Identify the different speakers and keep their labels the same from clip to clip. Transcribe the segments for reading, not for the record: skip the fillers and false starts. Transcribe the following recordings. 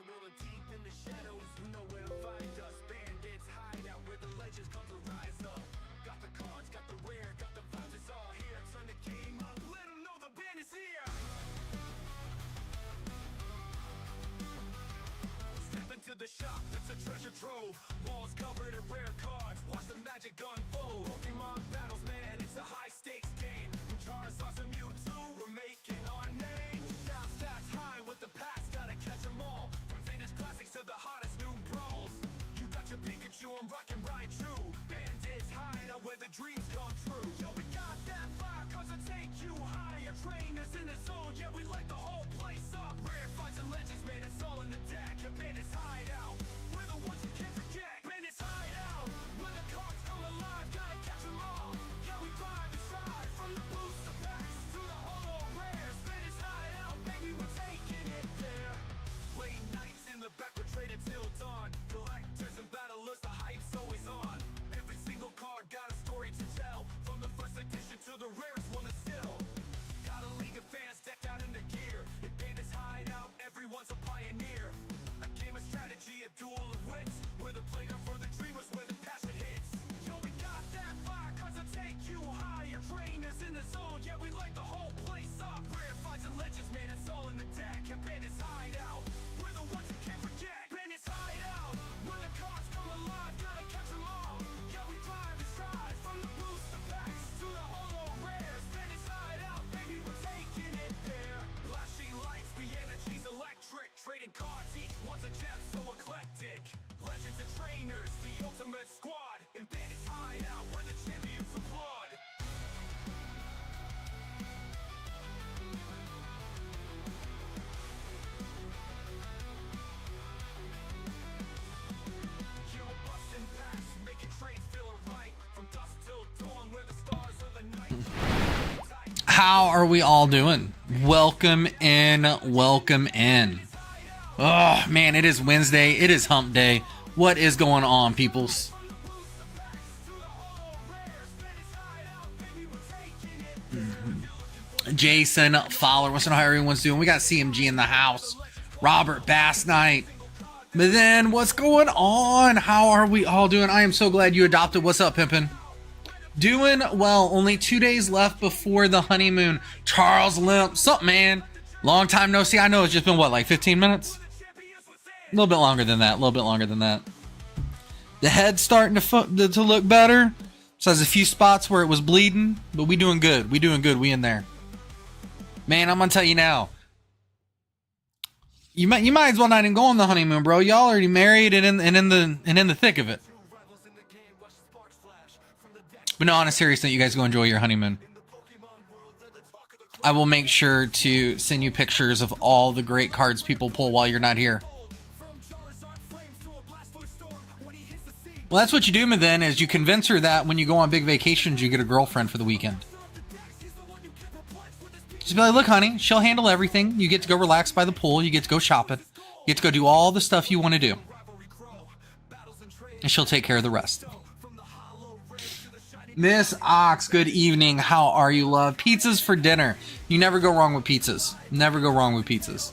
Speaker 1: rolling deep in the shadows, you know where to find us. Bandits Hideout, where the legends come to rise up. Got the cards, got the rare, got the vibes, it's all here. Turn the game up, let them know the band is here. Step into the shop, it's a treasure trove. Walls covered in rare cards, watch the magic unfold. Pokemon battles, man, it's a high stakes game. Charizard's and Mewtwo, we're making our name. Now stats high with the packs, gotta catch them all. From vintage classics to the hottest new brawls. You got your Pikachu, I'm rocking right true. Bandits Hideout, where the dreams come true. Yo, we got that fire, cause it take you higher. Trainers in the zone, yeah, we light the whole place up. Rare fights and legends, man, it's all in the deck. And Bandits Hideout, we're the ones you can't forget. Bandits Hideout, when the cards come alive, gotta catch them all. Yeah, we vibe and strive, from the booster packs to the holo rares. Bandits Hideout, baby, we're taking it there. Late nights in the back, we're trading till dawn. Collectors and battlers, the hype's always on. Every single card got a story to tell, from the first edition to the rarest one that's still. Got a league of fans decked out in the gear. In Bandits Hideout, everyone's a pioneer. A game of strategy, a duel of wits. We're the playground for the dreamers, where the passion hits. Yo, we got that fire, cause it take you higher. Trainers in the zone, yeah, we light the whole place up. Rare fights and legends, man, it's all in the deck. And Bandits Hideout, we're the ones you can't forget. Bandits Hideout, when the cards come alive, gotta catch them all. Yeah, we drive and strive, from the booster packs to the holo rares. Bandits Hideout, baby, we're taking it there. Flashing lights, the energy's electric. Trading cards, each one's a gem, so eclectic. Legends and trainers, the ultimate squad. In Bandits Hideout, we're the champions of blood. Yo, bustin' packs, making trades feel right. From dusk till dawn, where the stars are the night.
Speaker 2: How are we all doing? Welcome in, welcome in. Oh man, it is Wednesday, it is hump day. What is going on, peoples? Jason Fowler wants to know how everyone's doing. We got CMG in the house. Robert Bass Knight. But then, what's going on? How are we all doing? I am so glad you adopted. What's up, Pimpin'? Doing well. Only 2 days left before the honeymoon. Charles Limp. Sup, man? Long time no see. I know it's just been, what, like 15 minutes? A little bit longer than that. A little bit longer than that. The head's starting to look better. So there's a few spots where it was bleeding. But we doing good. We doing good. We in there. Man, I'm going to tell you now. You might as well not even go on the honeymoon, bro. Y'all already married and in the thick of it. But no, on a serious note, you guys go enjoy your honeymoon. I will make sure to send you pictures of all the great cards people pull while you're not here. Well, that's what you do, then, is you convince her that when you go on big vacations, you get a girlfriend for the weekend. Just be like, look, honey, she'll handle everything. You get to go relax by the pool. You get to go shopping. You get to go do all the stuff you want to do. And she'll take care of the rest. Miss Ox, good evening. How are you, love? Pizzas for dinner. You never go wrong with pizzas. Never go wrong with pizzas.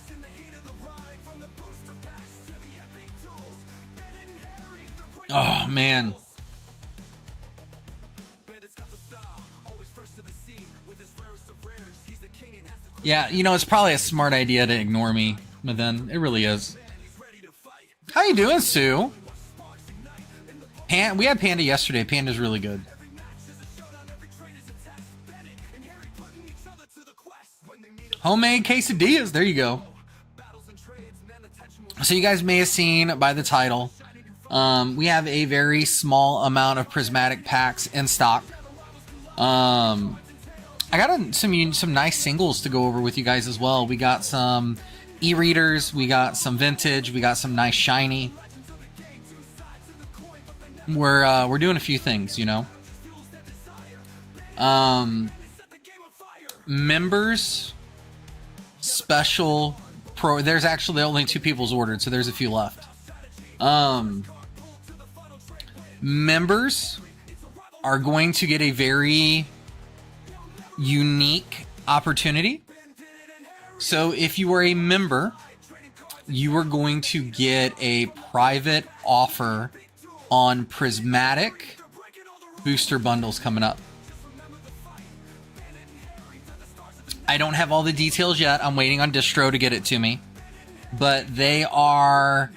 Speaker 2: Oh, man. Yeah, you know, it's probably a smart idea to ignore me, but then it really is. How you doing, Sue? We had Panda yesterday. Panda's really good. Homemade quesadillas. There you go. So you guys may have seen by the title, we have a very small amount of prismatic packs in stock. I got some nice singles to go over with you guys as well. We got some e-readers, we got some vintage, we got some nice shiny. We're doing a few things, you know. Members special pro. There's actually only 2 people's ordered, so there's a few left. Members are going to get a very unique opportunity. So if you are a member, you are going to get a private offer on Prismatic booster bundles coming up. I don't have all the details yet. I'm waiting on Distro to get it to me. But they're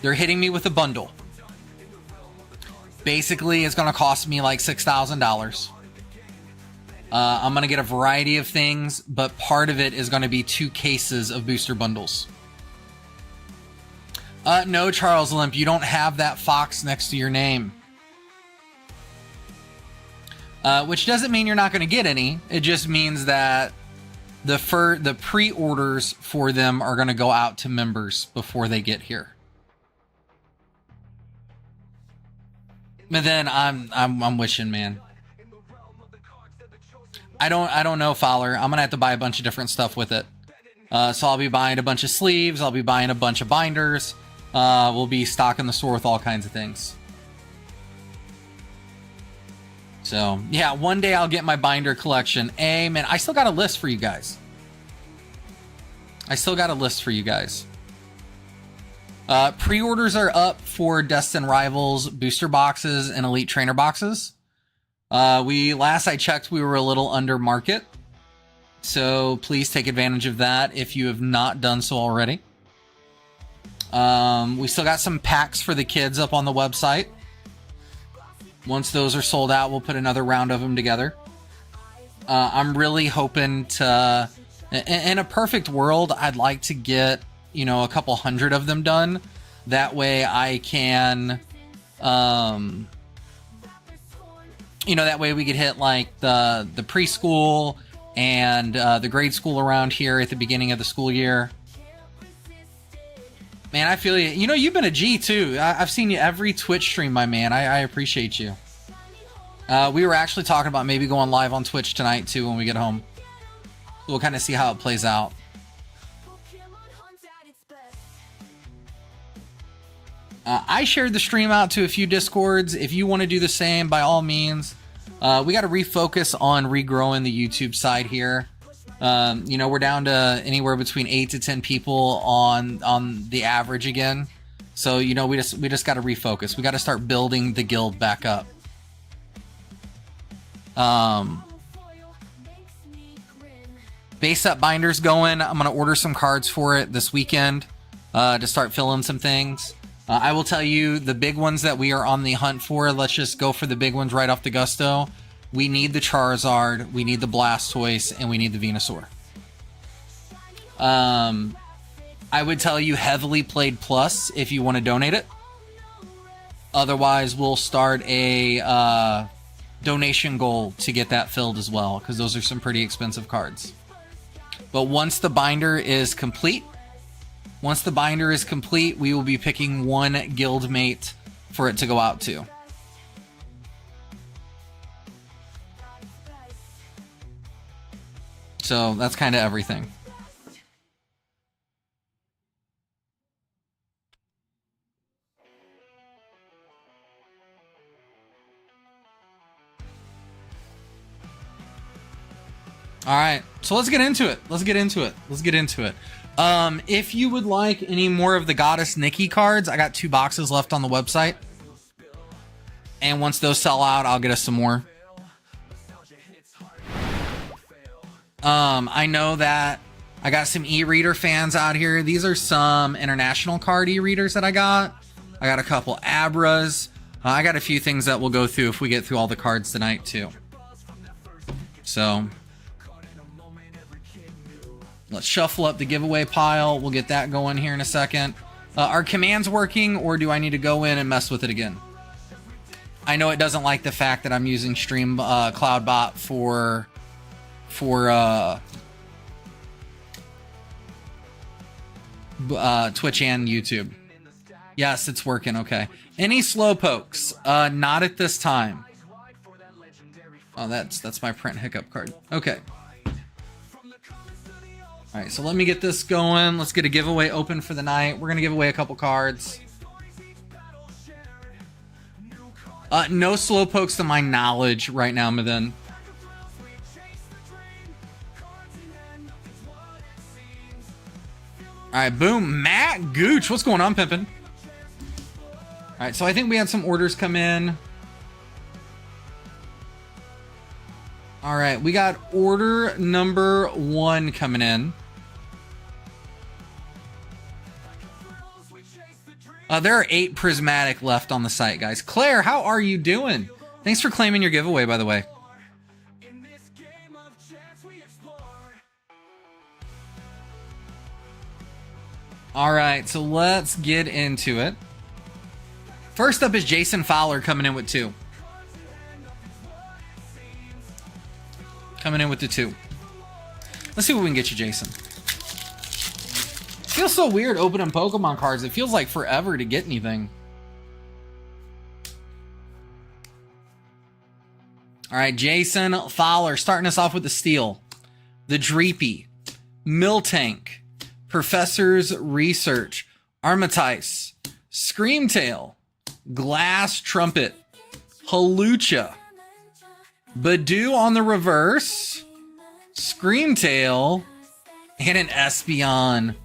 Speaker 2: hitting me with a bundle. Basically, it's going to cost me like $6,000. I'm going to get a variety of things, but part of it is going to be 2 cases of booster bundles. No, Charles Limp, you don't have that fox next to your name. Which doesn't mean you're not going to get any. It just means that the pre-orders for them are going to go out to members before they get here. But then I'm wishing, man. I don't know, Fowler. I'm gonna have to buy a bunch of different stuff with it. So I'll be buying a bunch of sleeves. I'll be buying a bunch of binders. We'll be stocking the store with all kinds of things. So yeah, one day I'll get my binder collection. Man, I still got a list for you guys. Pre-orders are up for Destin Rivals booster boxes and Elite Trainer boxes. Last I checked, we were a little under market. So please take advantage of that if you have not done so already. We still got some packs for the kids up on the website. Once those are sold out, we'll put another round of them together. I'm really hoping to, in a perfect world, I'd like to get, a couple hundred of them done. That way I can, that way we could hit like the preschool and the grade school around here at the beginning of the school year. Man, I feel you. You've been a G too. I've seen you every Twitch stream, my man. I appreciate you. We were actually talking about maybe going live on Twitch tonight too when we get home. We'll kind of see how it plays out. I shared the stream out to a few Discords. If you want to do the same, by all means. We got to refocus on regrowing the YouTube side here. We're down to anywhere between 8 to 10 people on the average again. So, we just got to refocus. We got to start building the guild back up. Base up binders going. I'm going to order some cards for it this weekend to start filling some things. I will tell you the big ones that we are on the hunt for. Let's just go for the big ones right off the gusto. We need the Charizard, we need the Blastoise, and we need the Venusaur. I would tell you heavily played plus if you want to donate it. Otherwise, we'll start a donation goal to get that filled as well, because those are some pretty expensive cards. But once the binder is complete, we will be picking one guild mate for it to go out to. So that's kind of everything. All right, so let's get into it. If you would like any more of the Goddess Nikki cards, I got 2 boxes left on the website. And once those sell out, I'll get us some more. I know that I got some e-reader fans out here. These are some international card e-readers that I got. I got a couple Abras. I got a few things that we'll go through if we get through all the cards tonight too. So let's shuffle up the giveaway pile. We'll get that going here in a second. Are commands working, or do I need to go in and mess with it again? I know it doesn't like the fact that I'm using Stream CloudBot for Twitch and YouTube. Yes, it's working. Okay. Any slow pokes? Not at this time. Oh, that's my print hiccup card. Okay. All right, so let me get this going. Let's get a giveaway open for the night. We're gonna give away a couple cards. No slow pokes to my knowledge right now, Maven. All All right, boom. Matt Gooch. What's going on, pimpin'? All right, so I think we had some orders come in. All right, we got order number 1 coming in. There are 8 Prismatic left on the site, guys. Claire, how are you doing? Thanks for claiming your giveaway, by the way. All right, so let's get into it. First up is Jason Fowler coming in with 2. Coming in with the 2. Let's see what we can get you, Jason. It feels so weird opening Pokemon cards. It feels like forever to get anything. All right, Jason Fowler starting us off with the Steel, the Dreepy, Miltank, Professor's Research, Armatice, Screamtail, Glass Trumpet, Halucha, Badoo on the reverse, Screamtail, and an Espeon.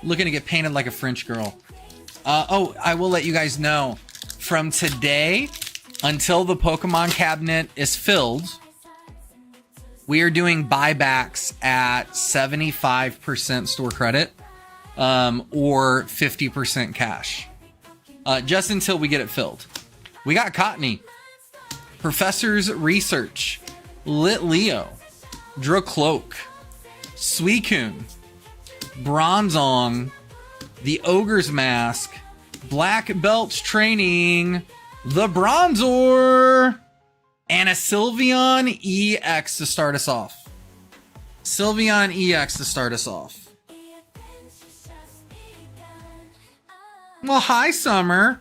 Speaker 2: Looking to get painted like a French girl. Oh, I will let you guys know, from today until the Pokemon cabinet is filled, we are doing buybacks at 75% store credit or 50% cash. Just until we get it filled. We got Cottony, Professor's Research, Litleo, Dracloak, Suicune, Bronzong, the Ogre's Mask, Black Belt's Training, the Bronzor, and a Sylveon EX to start us off. Sylveon EX to start us off. Well, hi, Summer.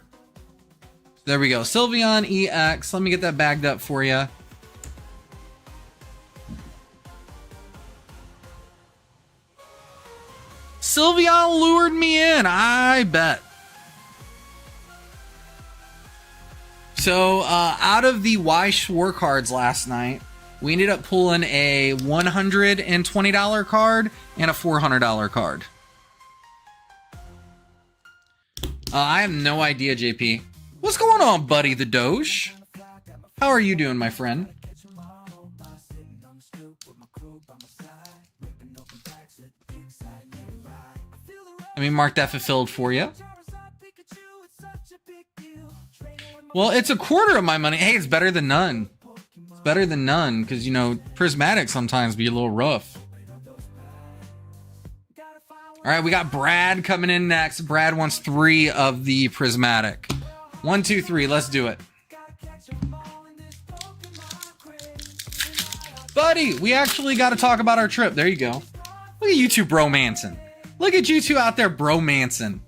Speaker 2: There we go. Sylveon EX. Let me get that bagged up for you. Sylveon lured me in, I bet. So, out of the Weis War cards last night, we ended up pulling a $120 card and a $400 card. I have no idea, JP. What's going on, buddy the Doge? How are you doing, my friend? Let me mark that fulfilled for you. Well, it's a quarter of my money. Hey, it's better than none. It's better than none because, you know, Prismatic sometimes be a little rough. All right, we got Brad coming in next. Brad wants 3 of the Prismatic. 1, 2, 3. Let's do it. Buddy, we actually got to talk about our trip. There you go. Look at you two bromancing. Look at you two out there bromancing.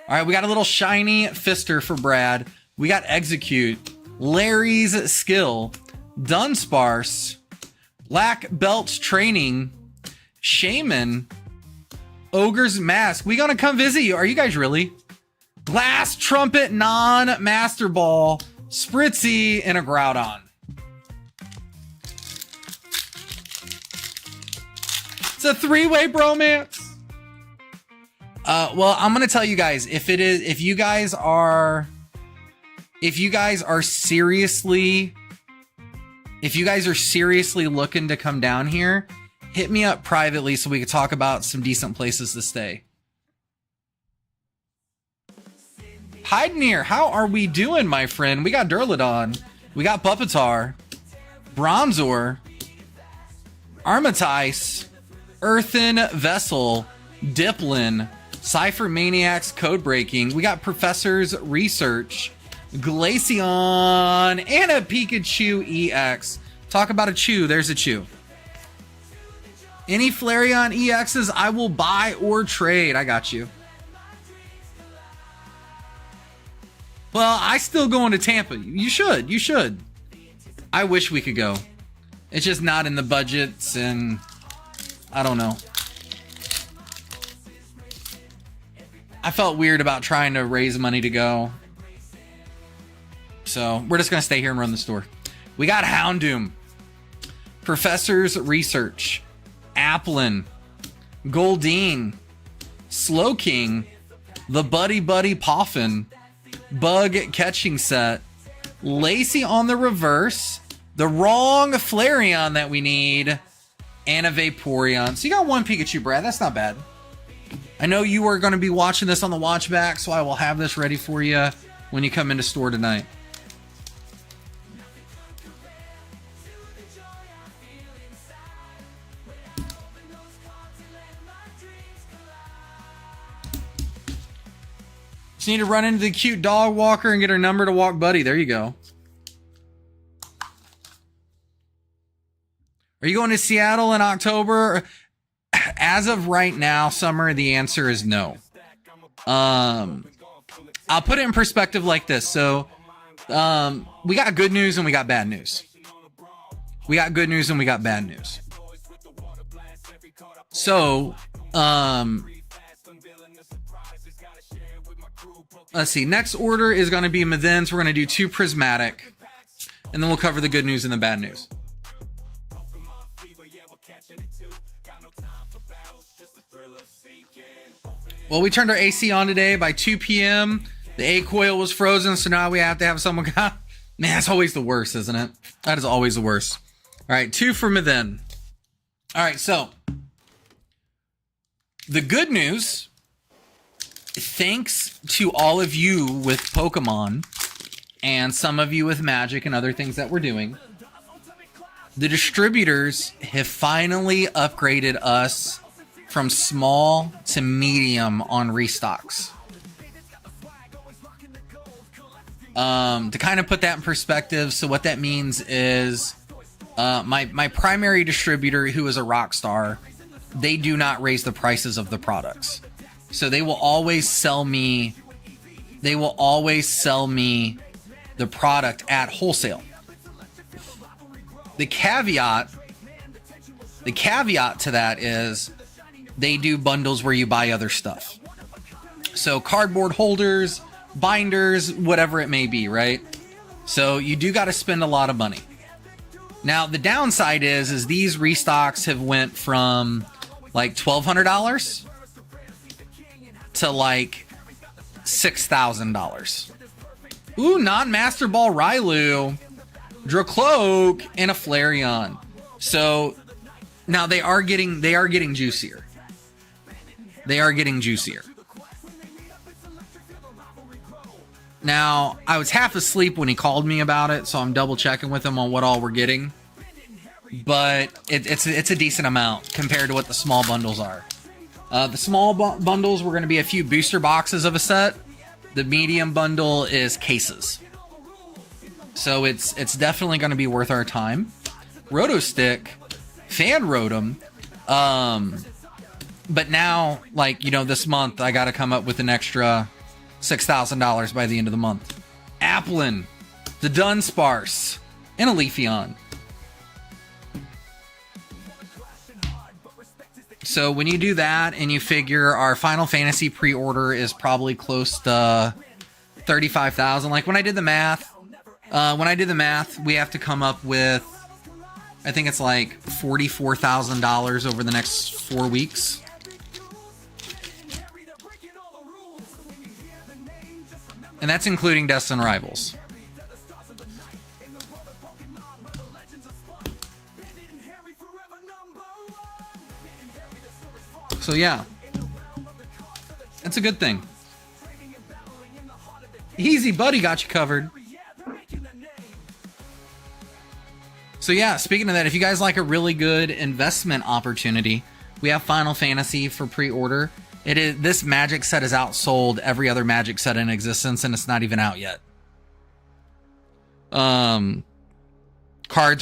Speaker 2: All right, we got a little shiny Fister for Brad. We got Execute, Larry's Skill, Dunsparce, Black Belt's Training, Shaman, Ogre's Mask. We gonna come visit you. Are you guys really? Glass Trumpet, non-Master Ball, Spritzy, and a Groudon. It's a 3-way bromance. Well, I'm gonna tell you guys, if you guys are seriously looking to come down here, hit me up privately so we can talk about some decent places to stay. Hydenir, how are we doing, my friend? We got Durlodon, we got Pupitar, Bronzor, Armatice, Earthen Vessel, Diplin, Cypher Maniacs Code Breaking. We got Professor's Research, Glaceon, and a Pikachu EX. Talk about a Chew. There's a Chew. Any Flareon EXs, I will buy or trade. I got you. Well, I still going to Tampa. You should. You should. I wish we could go. It's just not in the budgets, and I don't know. I felt weird about trying to raise money to go. So we're just going to stay here and run the store. We got Houndoom, Professor's Research, Applin, Goldeen, Slow King, the Buddy Buddy Poffin, Bug Catching Set, Lacey on the reverse, the wrong Flareon that we need, and a Vaporeon. So you got one Pikachu, Brad. That's not bad. I know you are going to be watching this on the watch back, so I will have this ready for you when you come into store tonight. Just need to run into the cute dog walker and get her number to walk Buddy. There you go. Are you going to Seattle in October? As of right now, Summer, the answer is no. I'll put it in perspective like this. So, we got good news and we got bad news. We got good news and we got bad news. So, let's see. Next order is going to be Mithens. We're going to do 2 Prismatic. And then we'll cover the good news and the bad news. Well, we turned our AC on today by 2 p.m. The A coil was frozen, so now we have to have someone... Man, that's always the worst, isn't it? That is always the worst. All right, 2 for Mithen. All right, so... the good news... thanks to all of you with Pokemon and some of you with Magic and other things that we're doing, the distributors have finally upgraded us from small to medium on restocks. To kind of put that in perspective, so what that means is my primary distributor, who is a Rockstar, they do not raise the prices of the products. So they will always sell me the product at wholesale. The caveat to that is they do bundles where you buy other stuff. So cardboard holders, binders, whatever it may be, right? So you do got to spend a lot of money. Now the downside is these restocks have went from like $1,200 to like $6,000. Ooh, non-Master Ball Rylu, Dracloak, and a Flareon. So now they are getting juicier. They are getting juicier. Now, I was half asleep when he called me about it, so I'm double checking with him on what all we're getting. But it's a decent amount compared to what the small bundles are. The small bundles were going to be a few booster boxes of a set. The medium bundle is cases. So it's definitely going to be worth our time. Rotostick, fan Rotom. But now, like, you know, this month, I got to come up with an extra $6,000 by the end of the month. Applin, the Dunsparce, and a Leafeon. So when you do that and you figure our Final Fantasy pre-order is probably close to 35,000. Like when I did the math, we have to come up with, I think it's like $44,000 over the next 4 weeks. And that's including Destined Rivals. So yeah, that's a good thing. Easy Buddy got you covered. So yeah, speaking of that, if you guys like a really good investment opportunity, we have Final Fantasy for pre-order. This Magic set is outsold every other Magic set in existence, and it's not even out yet. Cards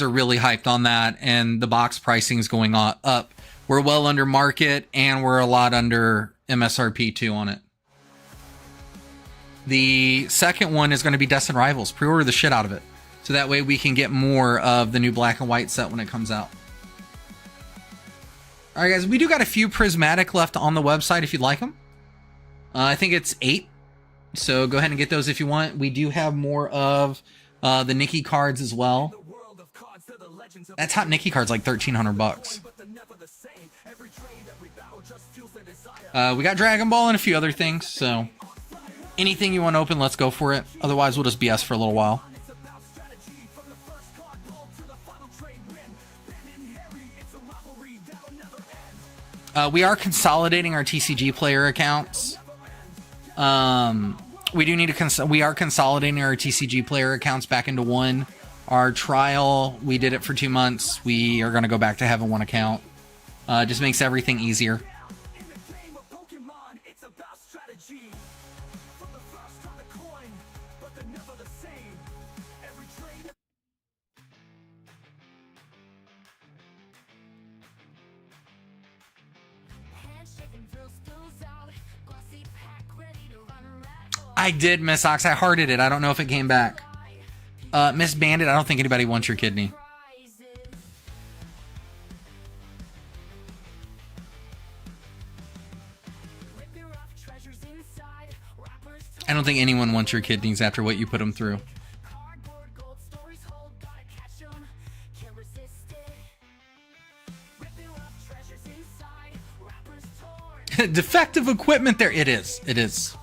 Speaker 2: are really hyped on that, and the box pricing is going up. We're well under market, and we're a lot under MSRP too on it. The second one is going to be Destined Rivals. Pre-order the shit out of it, so that way we can get more of the new black and white set when it comes out. All right, guys, we do got a few Prismatic left on the website if you'd like them. I think it's 8, so go ahead and get those if you want. We do have more of the Nikki cards as well. That top Nikki card's like $1,300. We got Dragon Ball and a few other things, so anything you want to open, let's go for it. Otherwise, we'll just BS for a little while. We are consolidating our TCG player accounts. We do need to we are consolidating our TCG player accounts back into one. Our trial, we did it for 2 months. We are going to go back to having one account. Just makes everything easier. I did, Miss Ox. I hearted it. I don't know if it came back. Miss Bandit, I don't think anybody wants your kidney. I don't think anyone wants your kidneys after what you put them through. Defective equipment there. It is. It is.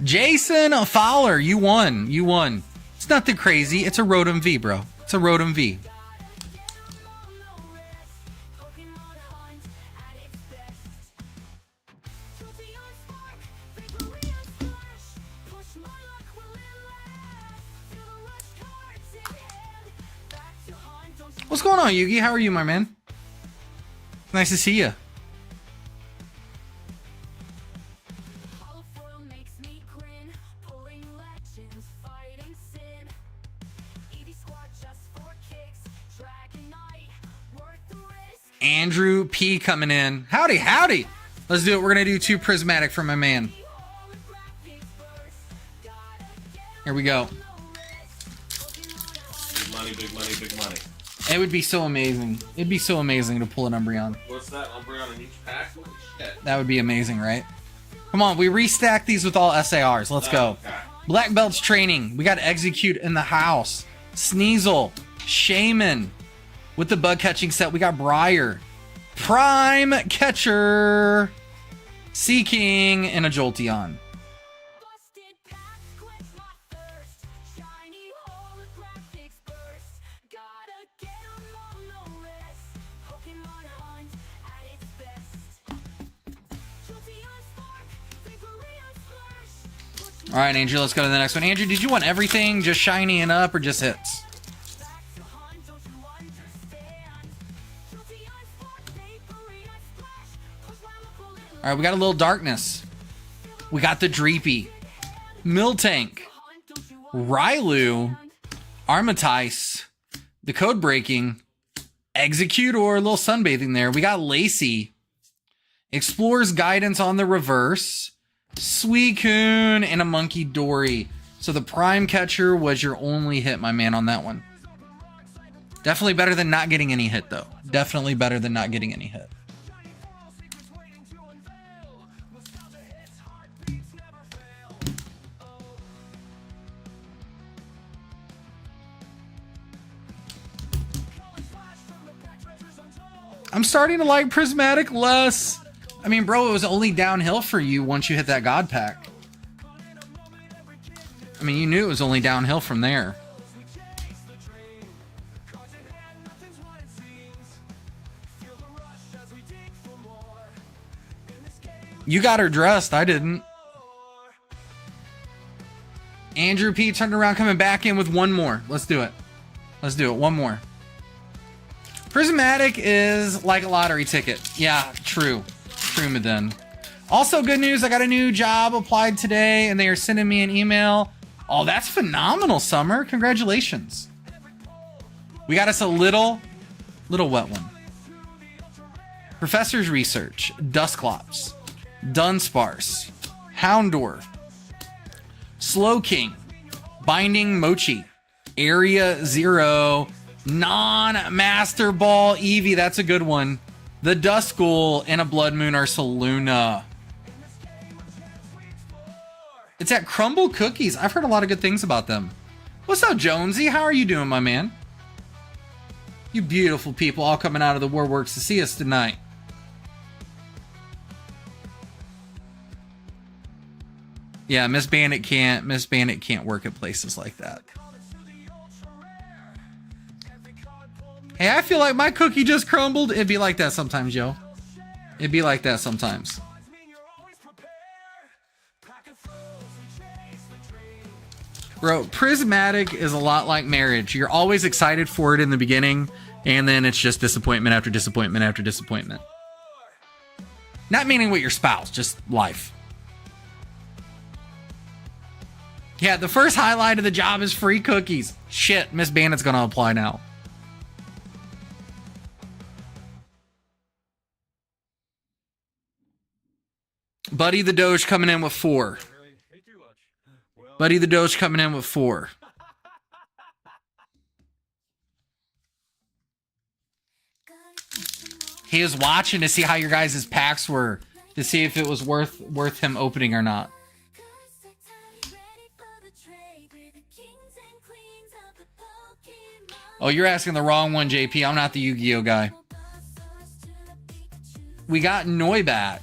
Speaker 2: Jason Fowler, you won. You won. It's nothing crazy. It's a Rotom V, bro. It's a Rotom V. What's going on, Yugi? How are you, my man? Nice to see you. Andrew P coming in. Howdy, howdy. Let's do it. We're going to do 2 Prismatic for my man. Here we go.
Speaker 3: Big money, big money, big money.
Speaker 2: It would be so amazing. It'd be so amazing to pull an Umbreon.
Speaker 3: What's that? Umbreon in each pack? Holy shit.
Speaker 2: That would be amazing, right? Come on, we restack these with all SARs. Let's go.
Speaker 3: Okay.
Speaker 2: Black Belts training. We got Execute in the house. Sneasel. Shaman. With the bug catching set, we got Briar. Prime Catcher. Seeking and a Jolteon. All right, Andrew, let's go to the next one. Andrew, did you want everything just shiny and up or just hits? All right, we got a little darkness. We got the Dreepy, Miltank, Rylu, Armatice, the Code Breaking, Executor, a little sunbathing there. We got Lacey, Explorer's Guidance on the reverse, Suicune, and a Monkey Dory. So the Prime Catcher was your only hit, my man, on that one. Definitely better than not getting any hit, though. Definitely better than not getting any hit. I'm starting to like Prismatic less. I mean, bro, it was only downhill for you once you hit that God Pack. I mean, you knew it was only downhill from there. You got her dressed. I didn't. Andrew P turned around, coming back in with one more. Let's do it. Let's do it. One more. Prismatic is like a lottery ticket. Yeah, true. True, Maden. Also, good news. I got a new job applied today, and they are sending me an email. Oh, that's phenomenal, Summer. Congratulations. We got us a little wet one. Professor's Research, Dusclops, Dunsparce, Houndour, Slowking, Binding Mochi, Area Zero, Non-Master Ball Eevee, that's a good one. The Duskull and a Blood Moon Ursaluna. It's at Crumble Cookies. I've heard a lot of good things about them. What's up, Jonesy? How are you doing, my man? You beautiful people all coming out of the Warworks to see us tonight. Yeah, Miss Bandit can't work at places like that. Hey, I feel like my cookie just crumbled. It'd be like that sometimes, yo. It'd be like that sometimes. Bro, Prismatic is a lot like marriage. You're always excited for it in the beginning, and then it's just disappointment after disappointment after disappointment. Not meaning with your spouse, just life. Yeah, the first highlight of the job is free cookies. Shit, Miss Bandit's gonna apply now. Buddy the Doge coming in with 4. Buddy the Doge coming in with 4. He was watching to see how your guys' packs were, to see if it was worth him opening or not. Oh, you're asking the wrong one, JP. I'm not the Yu-Gi-Oh guy. We got Noibat,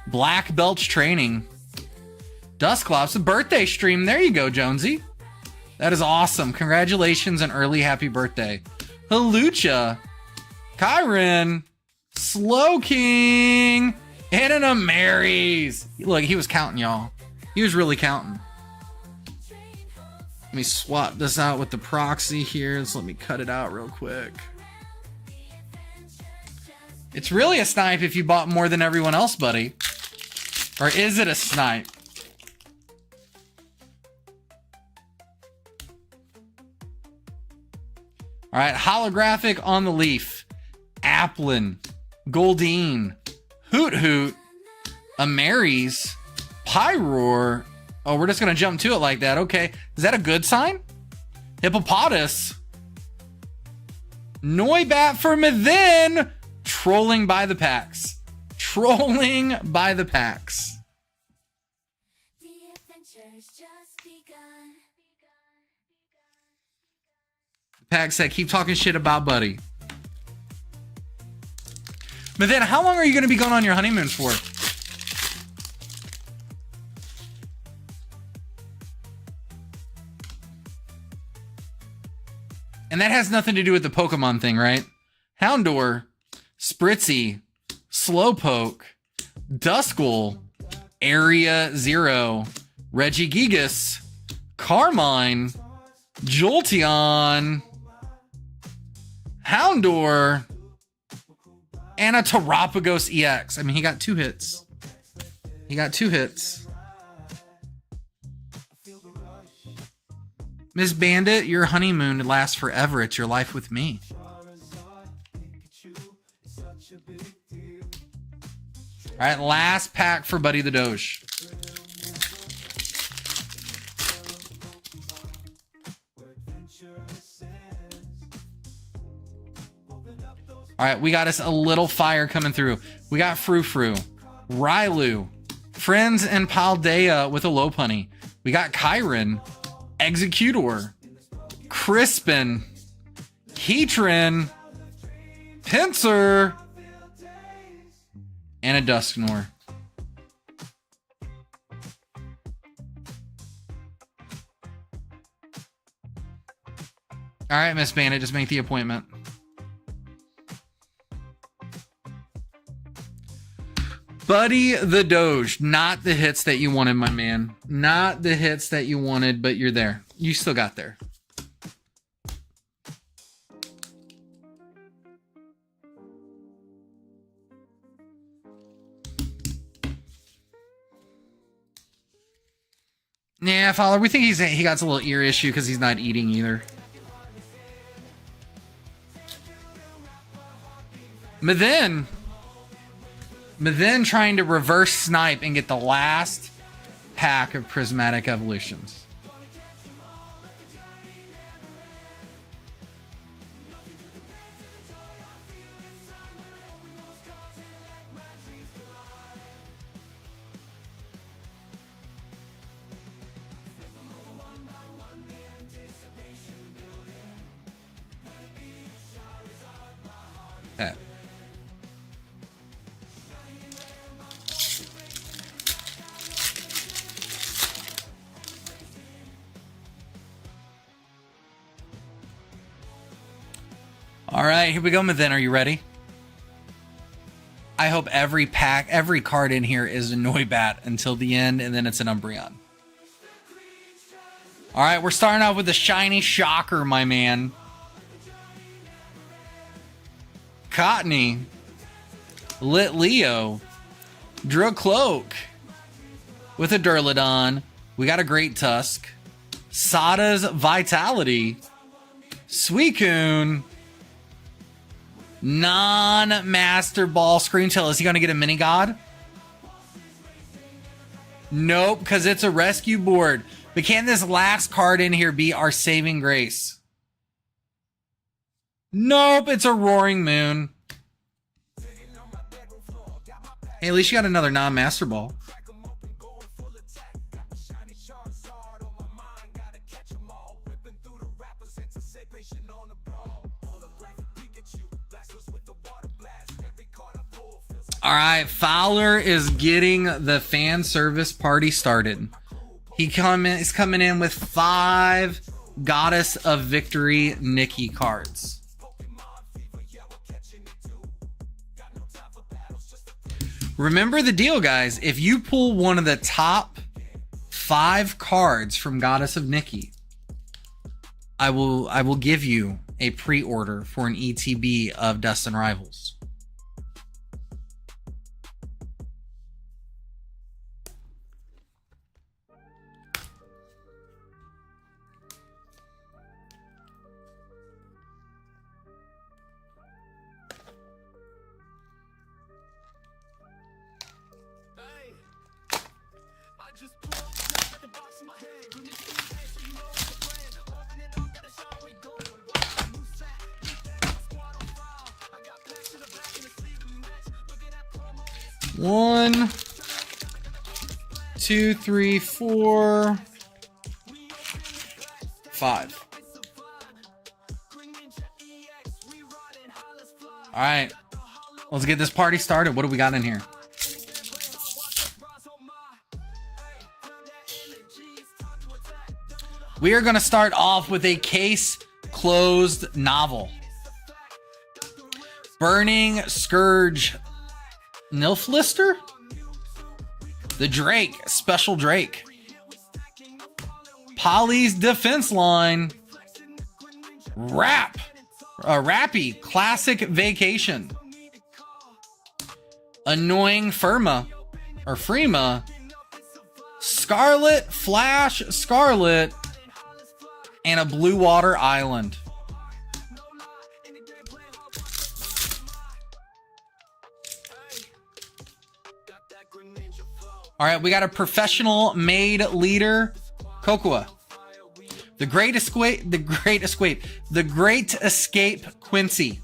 Speaker 2: Black Belch Training, Dusclops, a birthday stream. There you go, Jonesy. That is awesome. Congratulations and early happy birthday. Halucha, Kyron, Slow King, and an Amaris. Look, he was counting, y'all. He was really counting. Let me swap this out with the proxy here. Let me cut it out real quick. It's really a snipe if you bought more than everyone else, buddy. Or is it a snipe? All right, holographic on the leaf. Applin, Goldeen, Hoot Hoot, Amaris, Pyroar. Oh, we're just going to jump to it like that. Okay. Is that a good sign? Hippopotas. Noibat for Mithin. Trolling by the packs. Trolling by the packs. Pack said, keep talking shit about Buddy. Mithin, how long are you going to be going on your honeymoon for? And that has nothing to do with the Pokemon thing, right? Houndour, Spritzy, Slowpoke, Duskull, Area Zero, Regigigas, Carmine, Jolteon, Houndour, and a Terapagos EX. I mean, he got 2 hits. He got 2 hits. Miss Bandit, your honeymoon lasts forever. It's your life with me. All right, last pack for Buddy the Doge. All right, we got us a little fire coming through. We got Frou-Frou, Rylu, Friends and Paldea with a Lopunny. We got Kyron, Executor, Crispin, Heatran, Pinsir, and a Dusknoir. All right, Miss Bandit, just make the appointment. Buddy the Doge, not the hits that you wanted, my man. Not the hits that you wanted, but you're there. You still got there. Yeah, Fowler, we think he got a little ear issue because he's not eating either. Mithin trying to reverse snipe and get the last pack of Prismatic Evolutions. Okay. All right, here we go, Mathen. Are you ready? I hope every card in here is a Noibat until the end, and then it's an Umbreon. All right, we're starting off with a shiny shocker, my man. Cottony. Lit Leo. Dracloak. With a Durlodon. We got a Great Tusk. Sada's Vitality. Suicune. Non-Master Ball Screamtail. Is he going to get a Mini God? Nope, because it's a rescue board. But can this last card in here be our saving grace? Nope, it's a Roaring Moon. Hey, at least you got another non-Master Ball. All right, Fowler is getting the fan service party started. He's coming in with 5 Goddess of Victory Nikki cards. Remember the deal, guys. If you pull one of the top 5 cards from Goddess of Nikki, I will give you a pre-order for an ETB of Dust and Rivals. One, 2, 3, 4, 5. All right, let's get this party started. What do we got in here? We are going to start off with a case closed novel. Burning Scourge Nilflister? The Drake, Special Drake. Polly's Defense Line. Rappy, Classic Vacation. Annoying Firma, or Freema. Scarlet, Flash, Scarlet. And a Blue Water Island. All right, we got a professional made leader, Cocoa. The Great Escape, Quincy.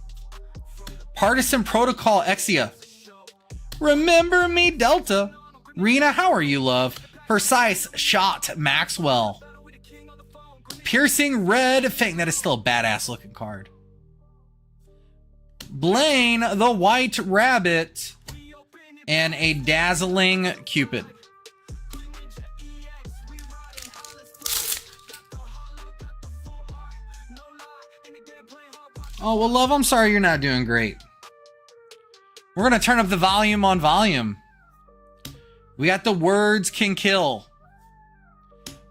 Speaker 2: Partisan Protocol, Exia. Remember Me, Delta. Rena, how are you, love? Precise Shot, Maxwell. Piercing Red Fang. That is still a badass looking card. Blaine, the White Rabbit. And a Dazzling Cupid. Oh, well, love, I'm sorry you're not doing great. We're going to turn up the volume on volume. We got the Words Can Kill.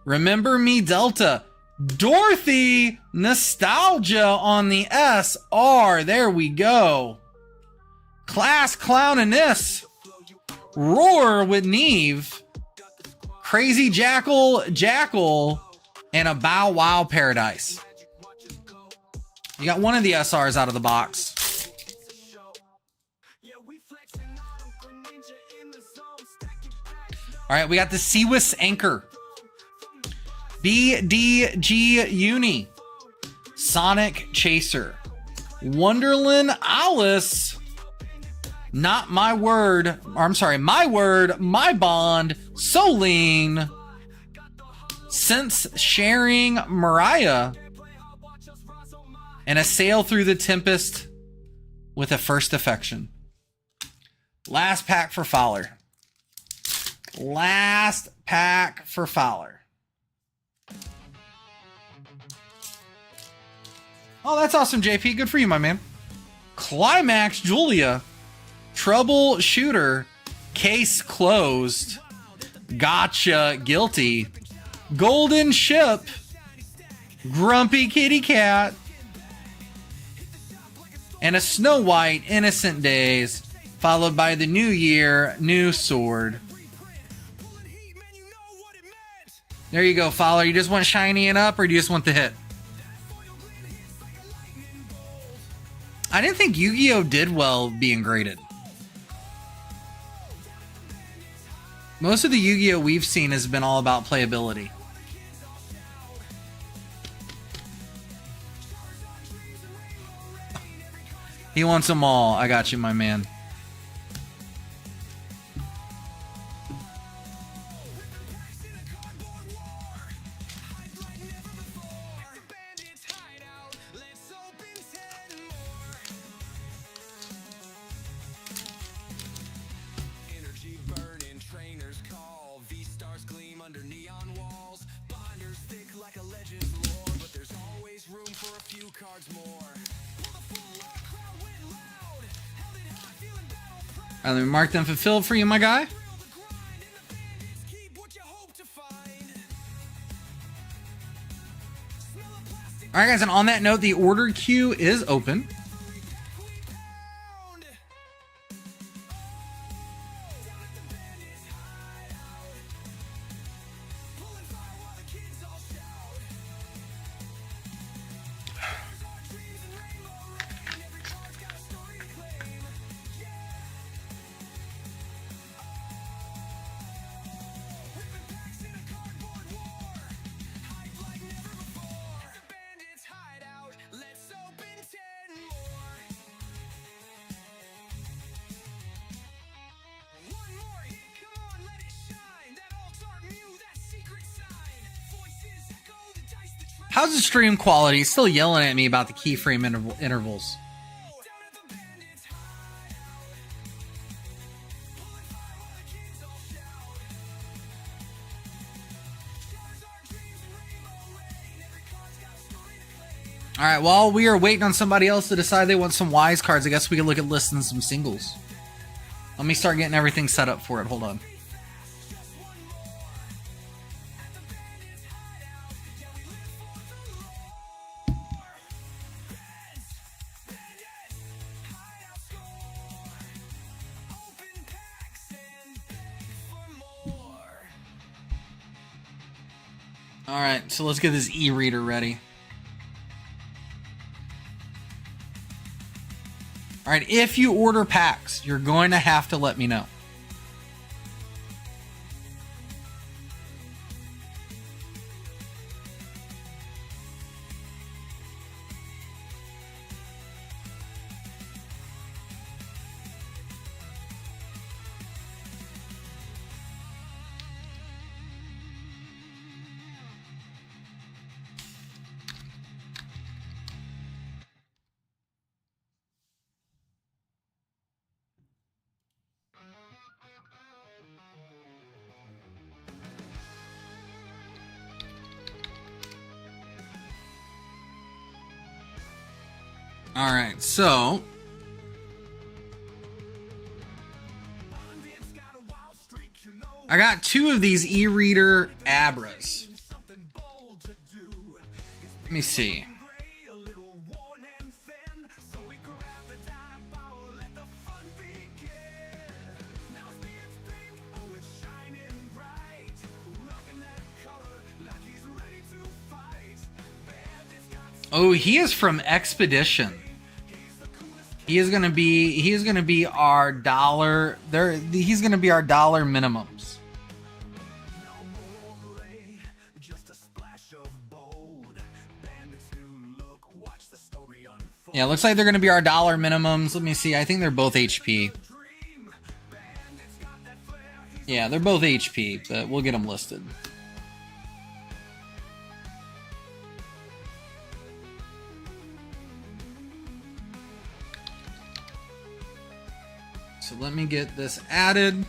Speaker 2: Remember Me, Delta. Dorothy, Nostalgia on the SR. There we go. Class Clowniness. Roar with Neve. Crazy Jackal, and a Bow Wow Paradise. You got one of the SRs out of the box. All right, we got the Seawis Anchor. BDG Uni. Sonic Chaser. Wonderland Alice. Not My Word. Or, I'm sorry, My Word, My Bond. Soline. Sense Sharing Mariah. And a Sail Through the Tempest with a first affection. Last pack for Fowler. Last pack for Fowler. Oh, that's awesome, JP. Good for you, my man. Climax Julia. Troubleshooter. Case closed. Gotcha. Guilty. Golden Ship. Grumpy Kitty Cat. And a Snow White Innocent Days. Followed by the New Year New Sword. There you go, Fowler. You just want shiny and up, or do you just want the hit? I didn't think Yu-Gi-Oh! Did well being graded. Most of the Yu-Gi-Oh! We've seen has been all about playability. He wants them all. I got you, my man. All right, let me mark them fulfilled for you, my guy. All right, guys, and on that note, the order queue is open. How's the stream quality? He's still yelling at me about the keyframe intervals. All right, while we are waiting on somebody else to decide they want some Weis cards, I guess we can look at listing some singles. Let me start getting everything set up for it. Hold on. All right, so let's get this e-reader ready. All right, if you order packs, you're going to have to let me know. All right, so I got two of these e-reader Abras. Let me see. Oh, he is from Expedition. He is gonna be our dollar. He's gonna be our dollar minimums. Yeah, looks like they're gonna be our dollar minimums. Let me see. I think they're both HP. Yeah, they're both HP, but we'll get them listed. So let me get this added.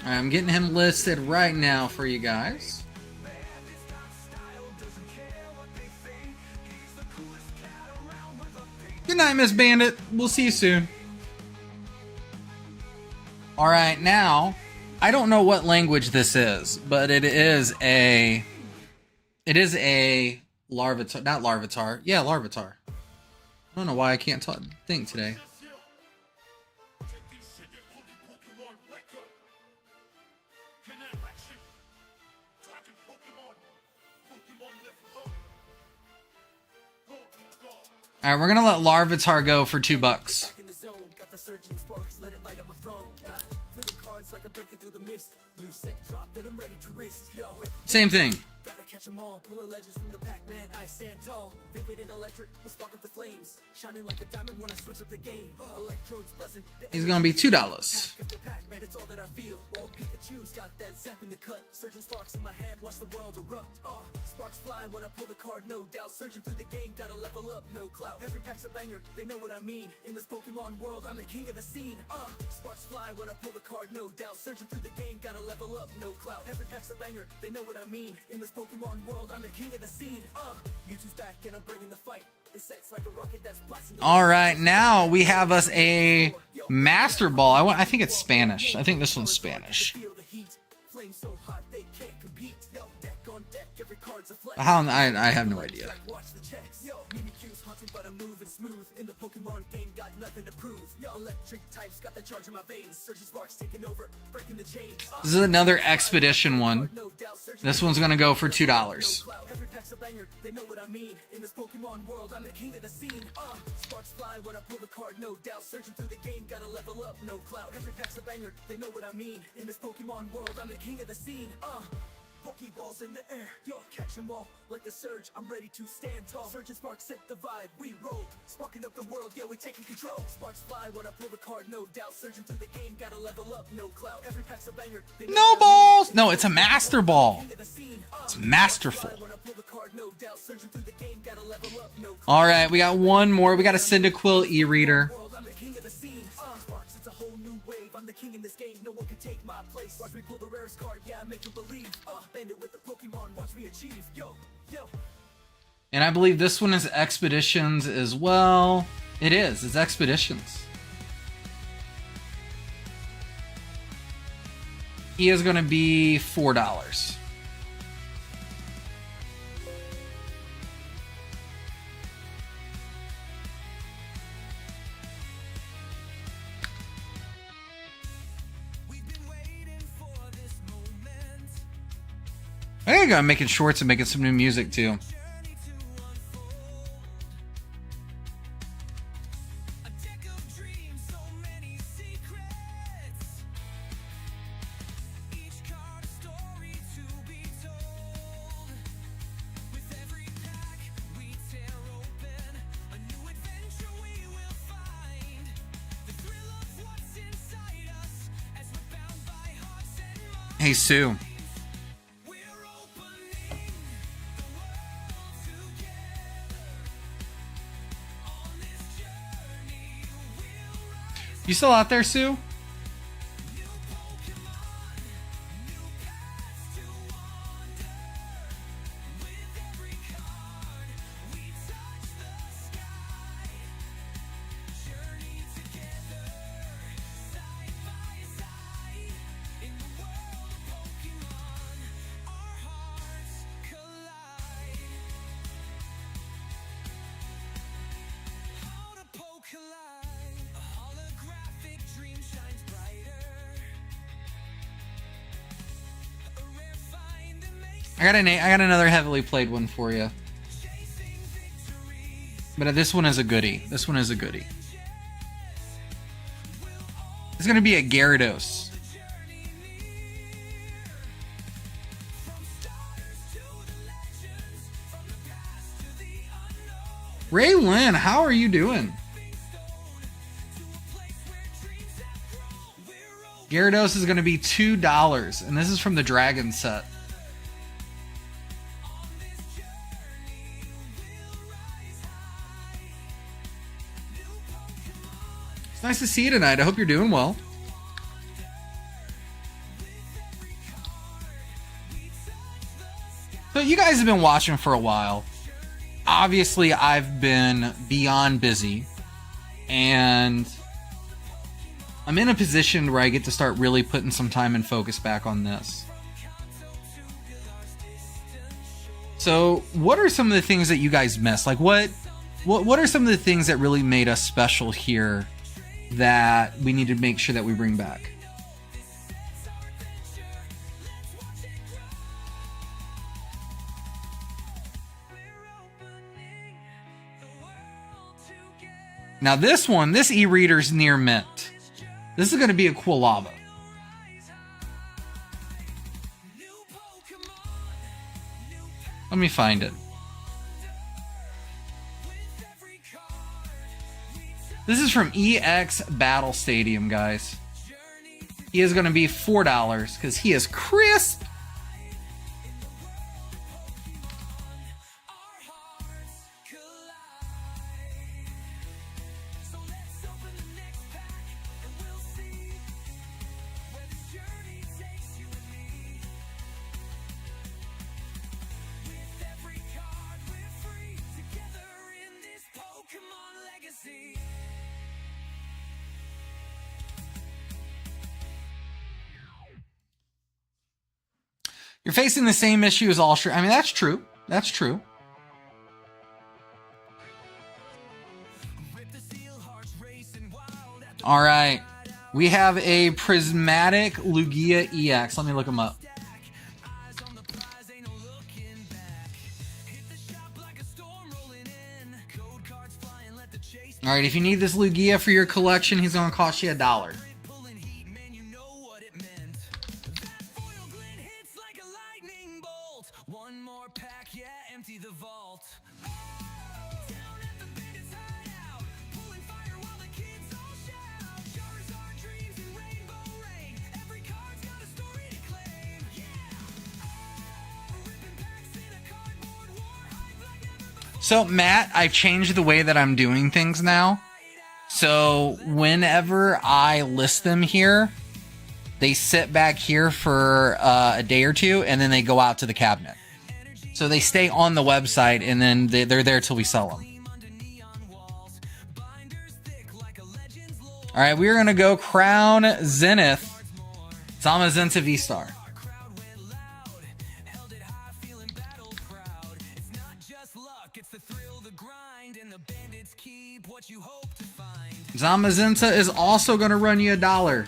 Speaker 2: I'm getting him listed right now for you guys. Good night, Miss Bandit. We'll see you soon. All right, now, I don't know what language this is, but it is a Larvitar, not Larvitar. Yeah, Larvitar. I don't know why I can't think today. All right, we're gonna let Larvitar go for $2. Same thing. He's gonna be $2.
Speaker 1: Sparks fly when I pull the card, no doubt. Searching through the game, gotta level up, no clout. Every pack's a banger, they know what I mean. In this Pokemon world, I'm the king of the scene. Sparks fly when I pull the card, no doubt. Searching through the game, gotta level up, no clout. Every pack's a banger, they know what I mean. In this Pokemon world, I'm the king of the scene. Mewtwo's back and I'm bringing the fight. It sets like a rocket that's blasting.
Speaker 2: All right, now we have us a Master Ball. I think it's Spanish. I think this one's Spanish. How? I have no idea. This is another expedition one. This one's gonna go for $2.
Speaker 1: They know what I mean. In this Pokemon world, I'm the king of the scene. Sparks fly when I pull the card, no doubt. Searching through the game, gotta level up, no clout. Every pack's a banger, they know what I mean. In this Pokemon world, I'm the king of the scene. Pokeballs in the air, yo, catch them all like a surge. I'm ready to stand tall. Surge and sparks set the vibe, we roll. Sparking up the world, yeah, we taking control. Sparks fly when I pull the card, no doubt. Surging through the game, gotta level up, no clout. Every pack's a banger.
Speaker 2: No balls! No, it's a Master Ball. It's masterful. All right, we got one more. We got a Cyndaquil E-Reader. I'm the king in this game, no one can take my place. Watch me pull the rarest card, yeah, I make you believe. Bandit with the Pokemon, watch me achieve. Yo. And I believe this one is Expeditions as well. It is, it's Expeditions. He is going to be $4. I think I'm making shorts and making some new music too. Hey Sue. You still out there, Sue? I got another heavily played one for you. But this one is a goodie. This one is a goodie. It's going to be a Gyarados. Ray Lynn, how are you doing? Gyarados is going to be $2, and this is from the Dragon set. It's nice to see you tonight. I hope you're doing well. So you guys have been watching for a while. Obviously, I've been beyond busy, and I'm in a position where I get to start really putting some time and focus back on this. So, what are some of the things that you guys missed? Like, what are some of the things that really made us special here that we need to make sure that we bring back? Now this one, this e-reader's near mint. This is going to be a Quilava. Let me find it. This is from EX Battle Stadium, guys. He is going to be $4 because he is crisp. You're facing the same issue as all sure. I mean, that's true. That's true. All right. We have a Prismatic Lugia EX. Let me look him up. All right. If you need this Lugia for your collection, he's going to cost you $1. So, Matt, I've changed the way that I'm doing things now. So, whenever I list them here, they sit back here for a day or two, and then they go out to the cabinet. So, they stay on the website, and then they're there till we sell them. All right, we're going to go Crown Zenith. Zamazenta V-Star. Zamazenta is also going to run you $1.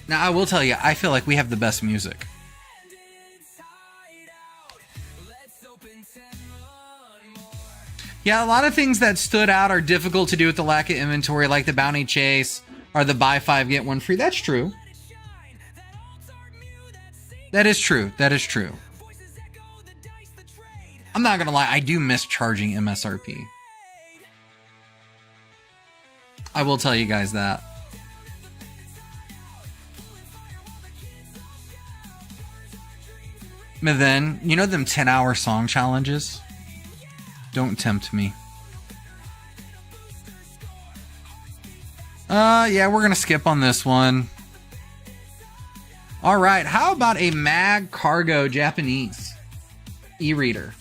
Speaker 2: Now, I will tell you, I feel like we have the best music. Yeah, a lot of things that stood out are difficult to do with the lack of inventory, like the Bounty Chase or the buy 5, get 1 free. That's true. That is true. That is true. I'm not going to lie. I do miss charging MSRP. I will tell you guys that. But then, you know them 10-hour song challenges? Don't tempt me. Yeah, we're going to skip on this one. All right, how about a Mag Cargo Japanese e-reader?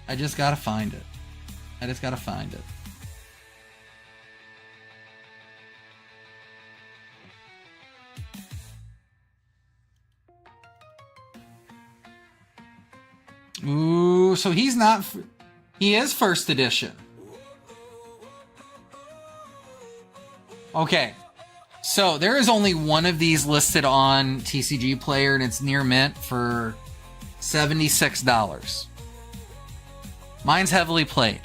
Speaker 2: I just got to find it. I just got to find it. Ooh, so he's not... He is first edition. Okay. So there is only one of these listed on TCG Player, and it's near mint for $76. Mine's heavily played.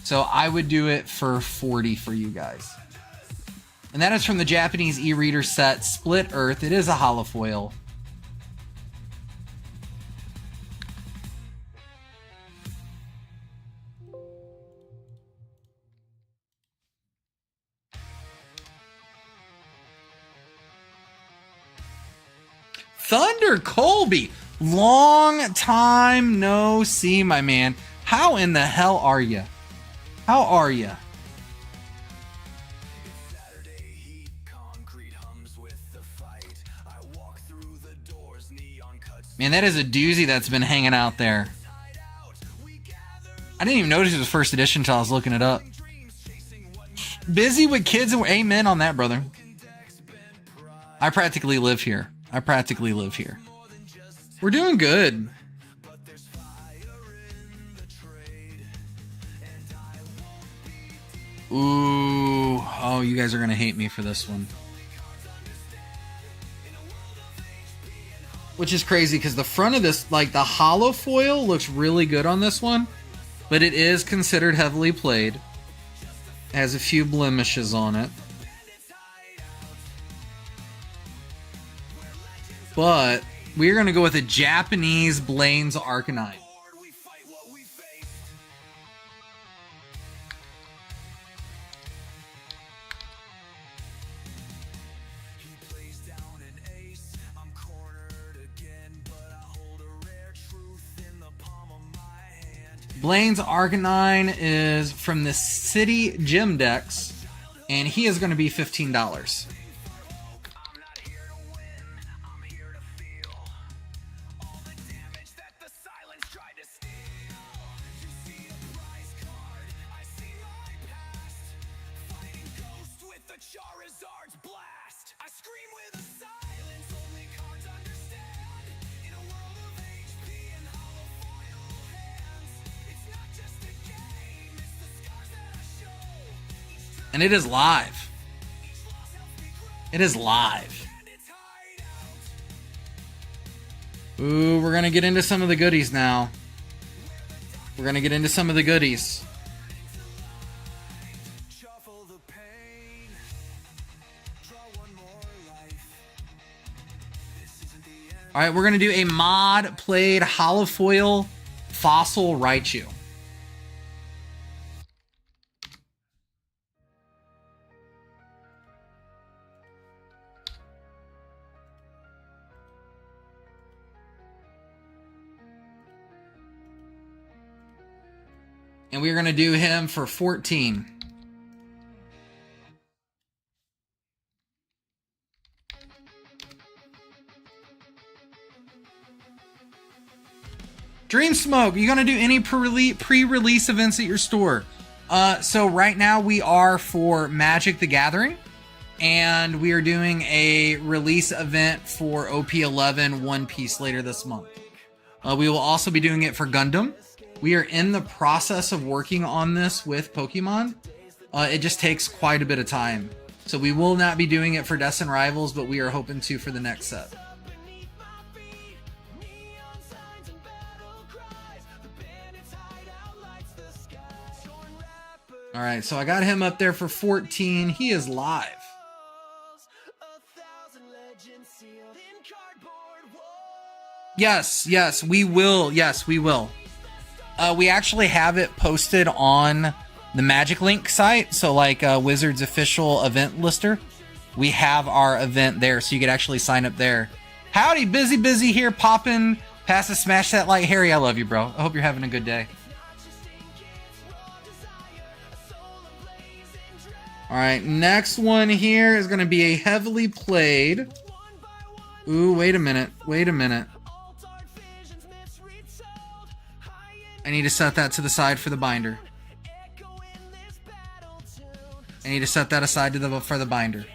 Speaker 2: So I would do it for $40 for you guys. And that is from the Japanese e-reader set Split Earth. It is a holofoil. Thunder Colby, long time no see, my man. How in the hell are you? How are you? Man, that is a doozy that's been hanging out there. I didn't even notice it was first edition until I was looking it up. Busy with kids and amen on that, brother. I practically live here. I practically live here. We're doing good. Ooh. Oh, you guys are going to hate me for this one. Which is crazy because the front of this, like the hollow foil, looks really good on this one. But it is considered heavily played. It has a few blemishes on it. But we're going to go with a Japanese Blaine's Arcanine. Blaine's Arcanine is from the City Gym Decks, and he is going to be $15. And it is live. It is live. Ooh, we're going to get into some of the goodies now. We're going to get into some of the goodies. All right, we're going to do a mod played holofoil fossil Raichu. And we're going to do him for 14. Dream Smoke, you going to do any pre-release events at your store? So right now we are for Magic the Gathering. And we are doing a release event for OP11 One Piece later this month. We will also be doing it for Gundam. We are in the process of working on this with Pokemon. It just takes quite a bit of time. So we will not be doing it for Destin Rivals, but we are hoping to for the next set. Alright, so I got him up there for 14. He is live. Yes, we will. Yes, we will. We actually have it posted on the Magic Link site. So like Wizards official event lister, we have our event there. So you could actually sign up there. Howdy, busy here, popping past the smash that like. Harry, I love you, bro. I hope you're having a good day. All right, next one here is going to be a heavily played. Ooh, wait a minute. I need to set that to the side for the binder. I need to set that aside for the binder.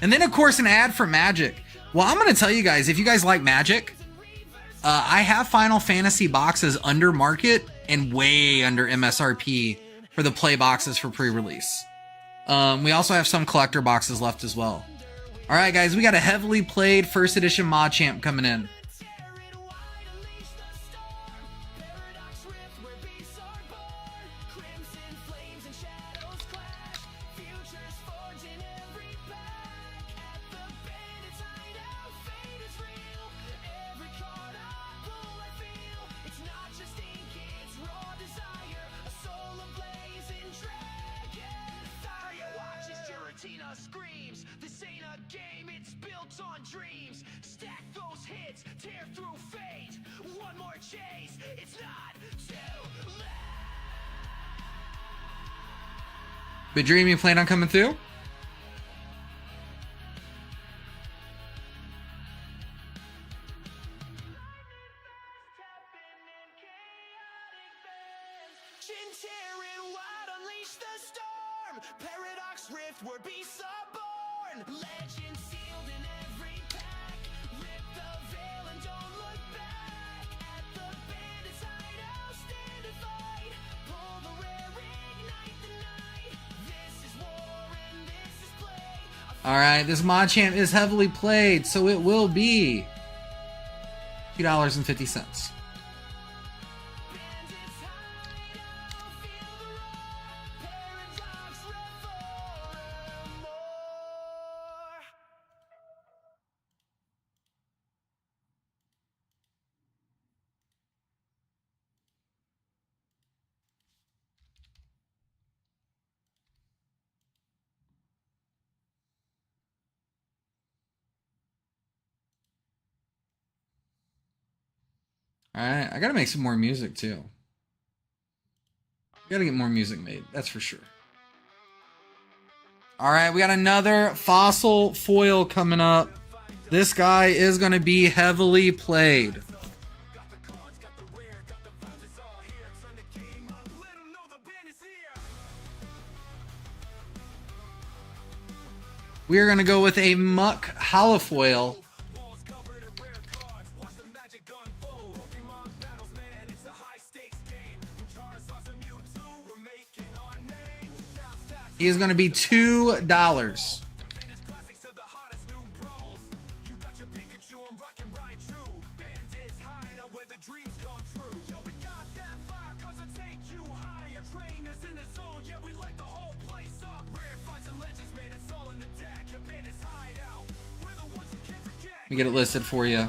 Speaker 2: And then, of course, an ad for Magic. Well, I'm going to tell you guys, if you guys like Magic, I have Final Fantasy boxes under market and way under MSRP for the play boxes for pre-release. We also have some collector boxes left as well. All right, guys, we got a heavily played first edition mod champ coming in.
Speaker 1: Screams, this ain't a game, it's built on dreams. Stack those hits, tear through fate. One more chase, it's not too late.
Speaker 2: But Dream, you plan on coming through?
Speaker 1: Paradox rift where beasts are born. Legend sealed in every pack. Rip the veil and don't look back. At the bandits hideout, stand and fight. Pull the rare, ignite the night. This is war and this is play.
Speaker 2: All right, this mod champ is heavily played, so it will be $2.50. All right, I gotta make some more music too. Gotta get more music made, that's for sure. All right, we got another fossil foil coming up. This guy is gonna be heavily played. We are gonna go with a muck holofoil. He is going to be $2. Let me get it listed for you.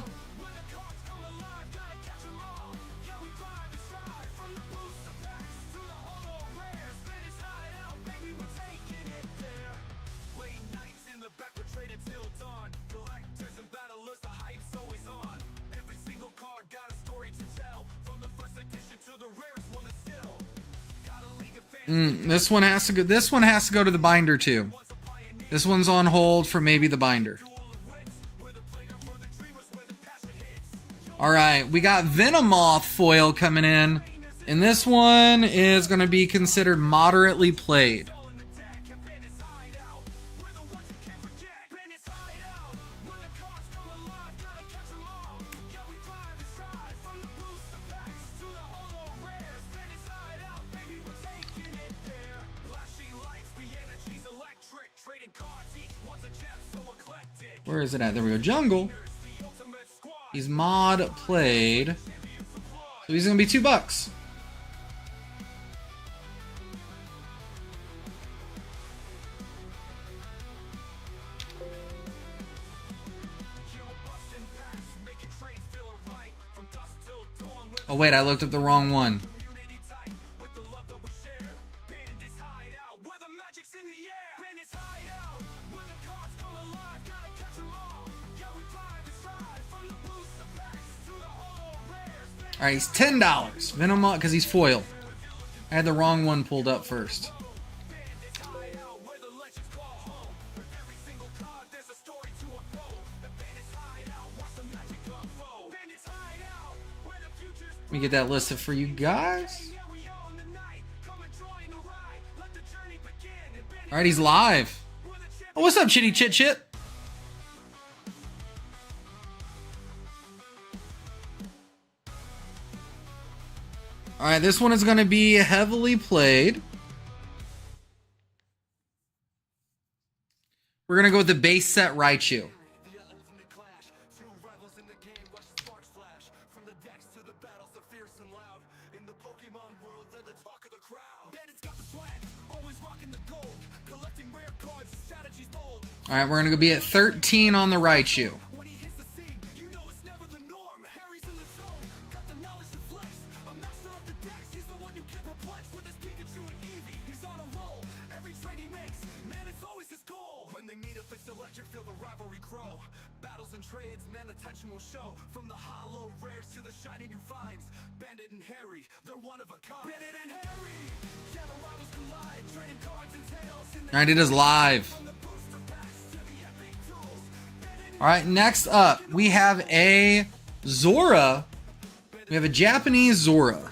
Speaker 2: This one has to go. This one has to go to the binder too. This one's on hold for maybe the binder. All right, we got Venomoth foil coming in, and this one is going to be considered moderately played. Where is it at? There we go. Jungle. He's mod played. So he's going to be $2. Oh wait, I looked up the wrong one. All right, he's $10. Venom, because he's foil. I had the wrong one pulled up first. Let me get that listed for you guys. All right, he's live. Oh, what's up, Chitty Chit Chit? All right, this one is going to be heavily played. We're going to go with the base set Raichu. All right, we're going to be at 13 on the Raichu.
Speaker 1: Feel the rivalry grow. Battles and trades, man, attention will show. From the hollow rares to the shiny new finds. Bandit and Harry, they're one of a kind. Bandit and Harry, yeah, the rivals collide. Trading cards and tails.
Speaker 2: All right, it is live. All right, next up, we have a Zora. We have a Japanese Zora.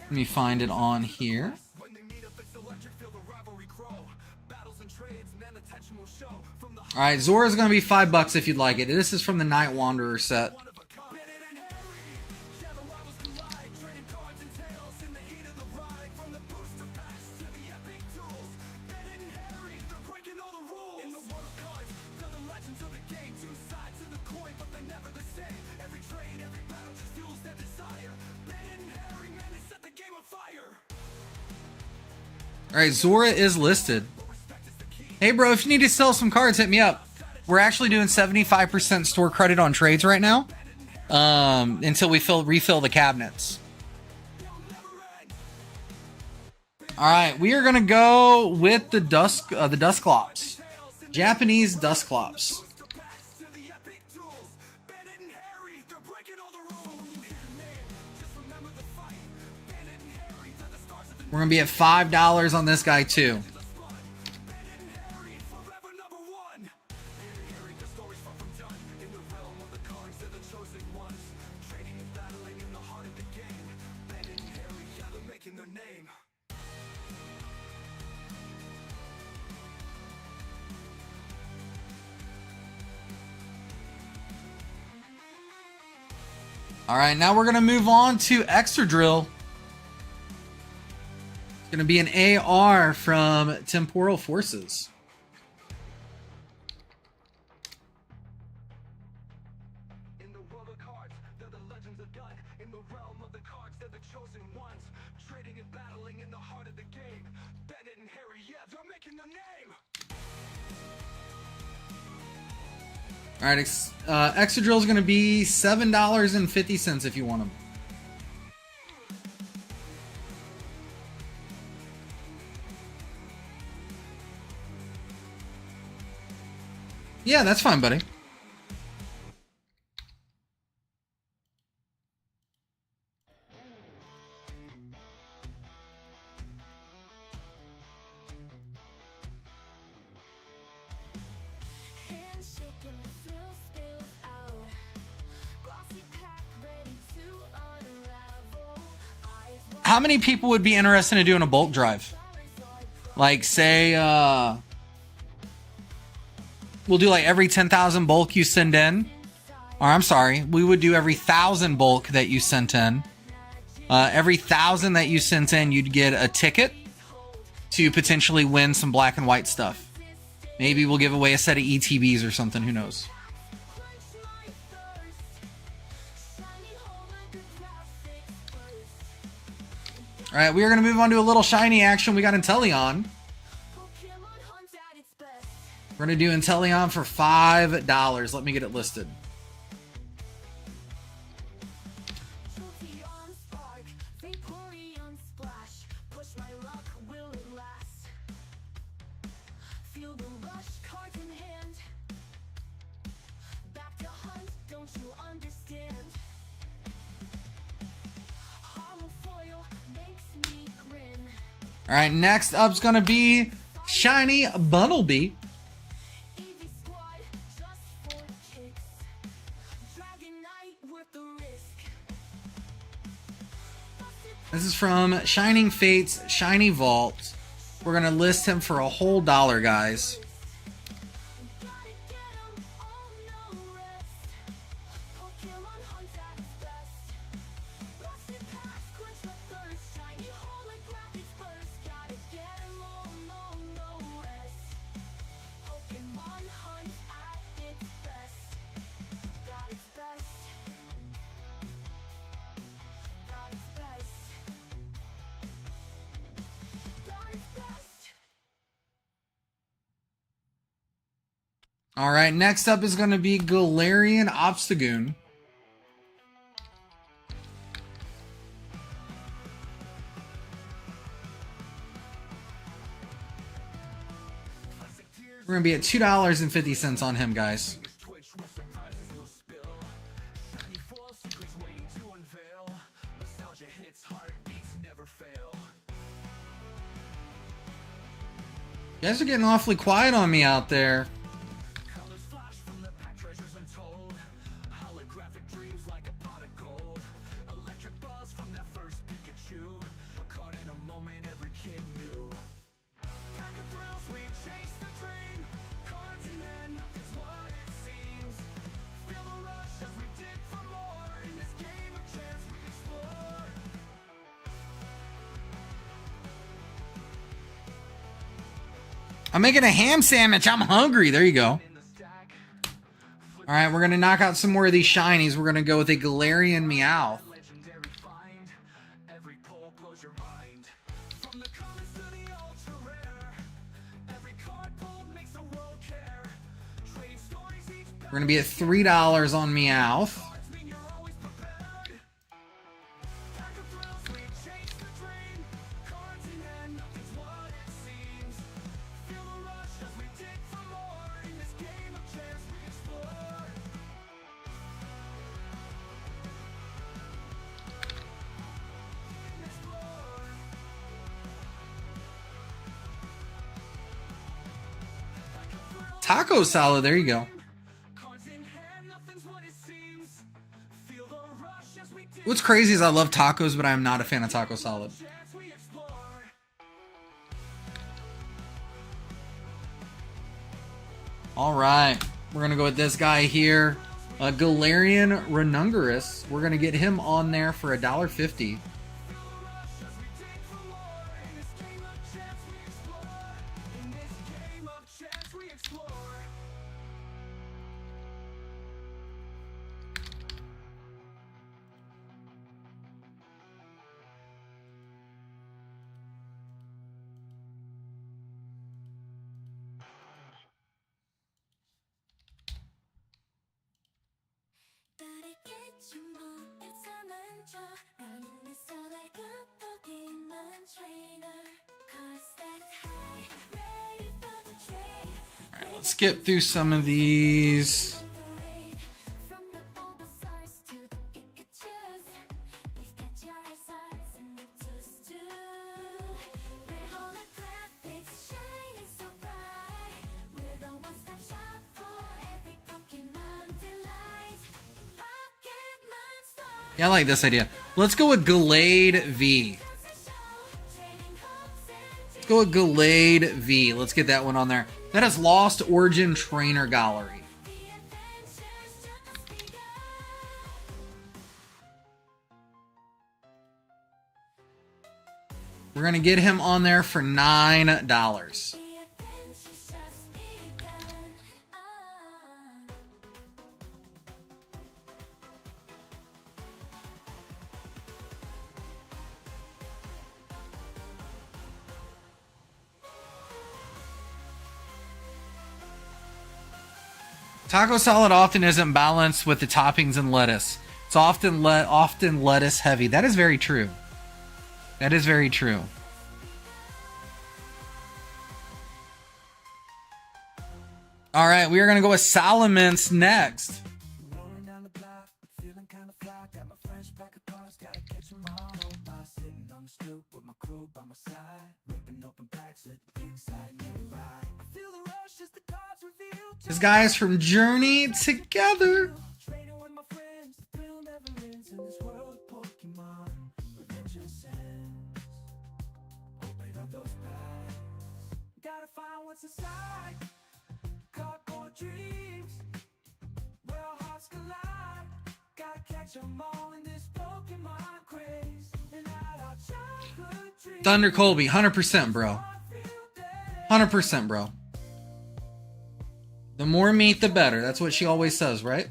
Speaker 2: Let me find it on here. All right, Zora's going to be $5 if you'd like it. This is from the Night Wanderer set. All right, Zora is listed. Hey, bro, if you need to sell some cards, hit me up. We're actually doing 75% store credit on trades right now, until we refill the cabinets. All right, we are gonna go with the Dusclops, Japanese Dusclops. We're gonna be at $5 on this guy too. All right, now we're gonna move on to Extra Drill. It's going to be an AR from Temporal Forces.
Speaker 1: In the world of cards, they're the legends of done. In the realm of the cards, they're the chosen ones. Trading and battling in the heart of the game. Bandit and Harry, yeah, they're making their name.
Speaker 2: All right, Extra Drill is going to be $7.50 if you want them. Yeah, that's fine, buddy. How many people would be interested in doing a bulk drive? Like, say, we'll do like every 10,000 bulk you send in. Or I'm sorry, we would do every 1,000 bulk that you sent in. Every 1,000 that you sent in, you'd get a ticket to potentially win some black and white stuff. Maybe we'll give away a set of ETBs or something, who knows. All right, we are going to move on to a little shiny action. We got Inteleon. We're going to do Inteleon for $5. Let me get it listed. All right, next up's going to be Shiny Bunnelby. This is from Shining Fates Shiny Vault. We're going to list him for a whole $1, guys. All right, next up is going to be Galarian Obstagoon. We're going to be at $2.50 on him, guys. You guys are getting awfully quiet on me out there. I'm making a ham sandwich. I'm hungry. There you go. All right, we're going to knock out some more of these shinies. We're going to go with a Galarian Meowth. We're going to be at $3 on Meowth. Taco salad, there you go. What's crazy is I love tacos, but I'm not a fan of taco salad. All right, we're gonna go with this guy here, Galarian Renungarus. We're gonna get him on there for $1.50. Alright, let's skip through some of these. Yeah, I like this idea. Let's go with Gallade V. Let's go with Gallade V. Let's get that one on there. That is Lost Origin Trainer Gallery. We're going to get him on there for $9. Taco salad often isn't balanced with the toppings and lettuce. It's often lettuce heavy. That is very true. That is very true. All right, we are going to go with Salamence next. This guy is from Journey Together. Thunder Colby, 100%, bro. 100%, bro. The more meat, the better. That's what she always says, right?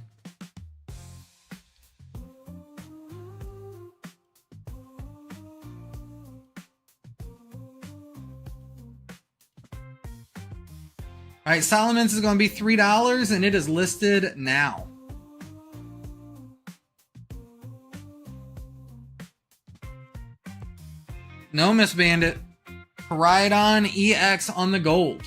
Speaker 2: All right, Solomon's is going to be $3, and it is listed now. No, Miss Bandit. Ride-on EX on the gold.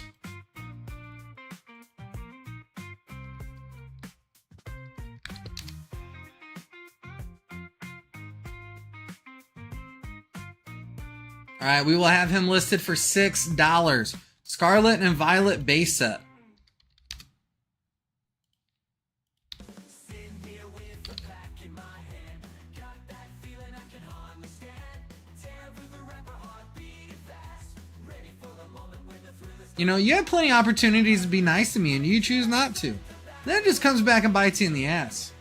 Speaker 2: All right, we will have him listed for $6. Scarlet and Violet base set. You know, you have plenty of opportunities to be nice to me, and you choose not to. Then it just comes back and bites you in the ass.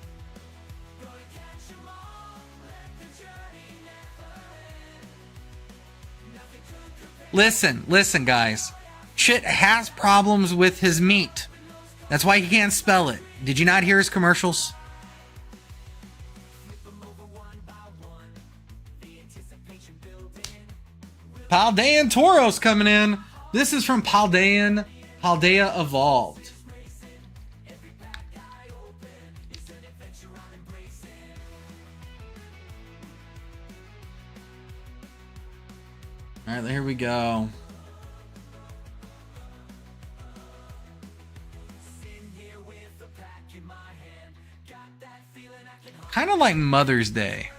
Speaker 2: Listen, guys. Chit has problems with his meat. That's why he can't spell it. Did you not hear his commercials? Paldean Tauros coming in. This is from Paldea Evolved. All right, here we go. Kind of like Mother's Day.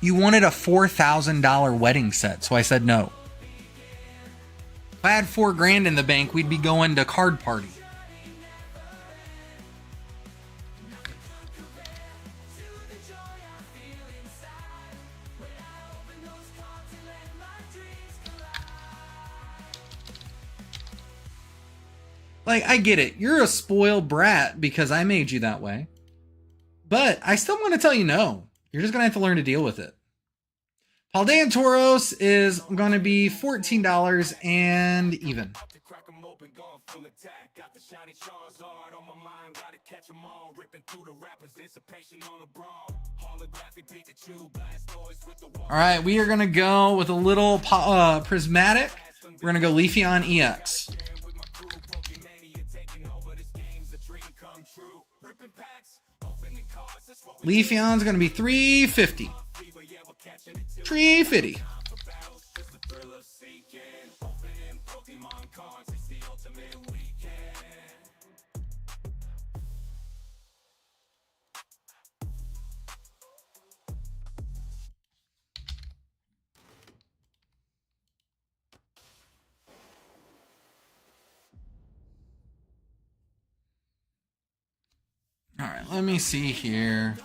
Speaker 2: You wanted a $4,000 wedding set, so I said no. If I had $4,000 in the bank, we'd be going to card party. Like, I get it. You're a spoiled brat because I made you that way. But I still want to tell you no. You're just going to have to learn to deal with it. Paldean Tauros is going to be $14 and even. All right, we are going to go with a little Prismatic. We're going to go Leafeon EX. Leafeon's going to be $350. $350. All right, let me see here.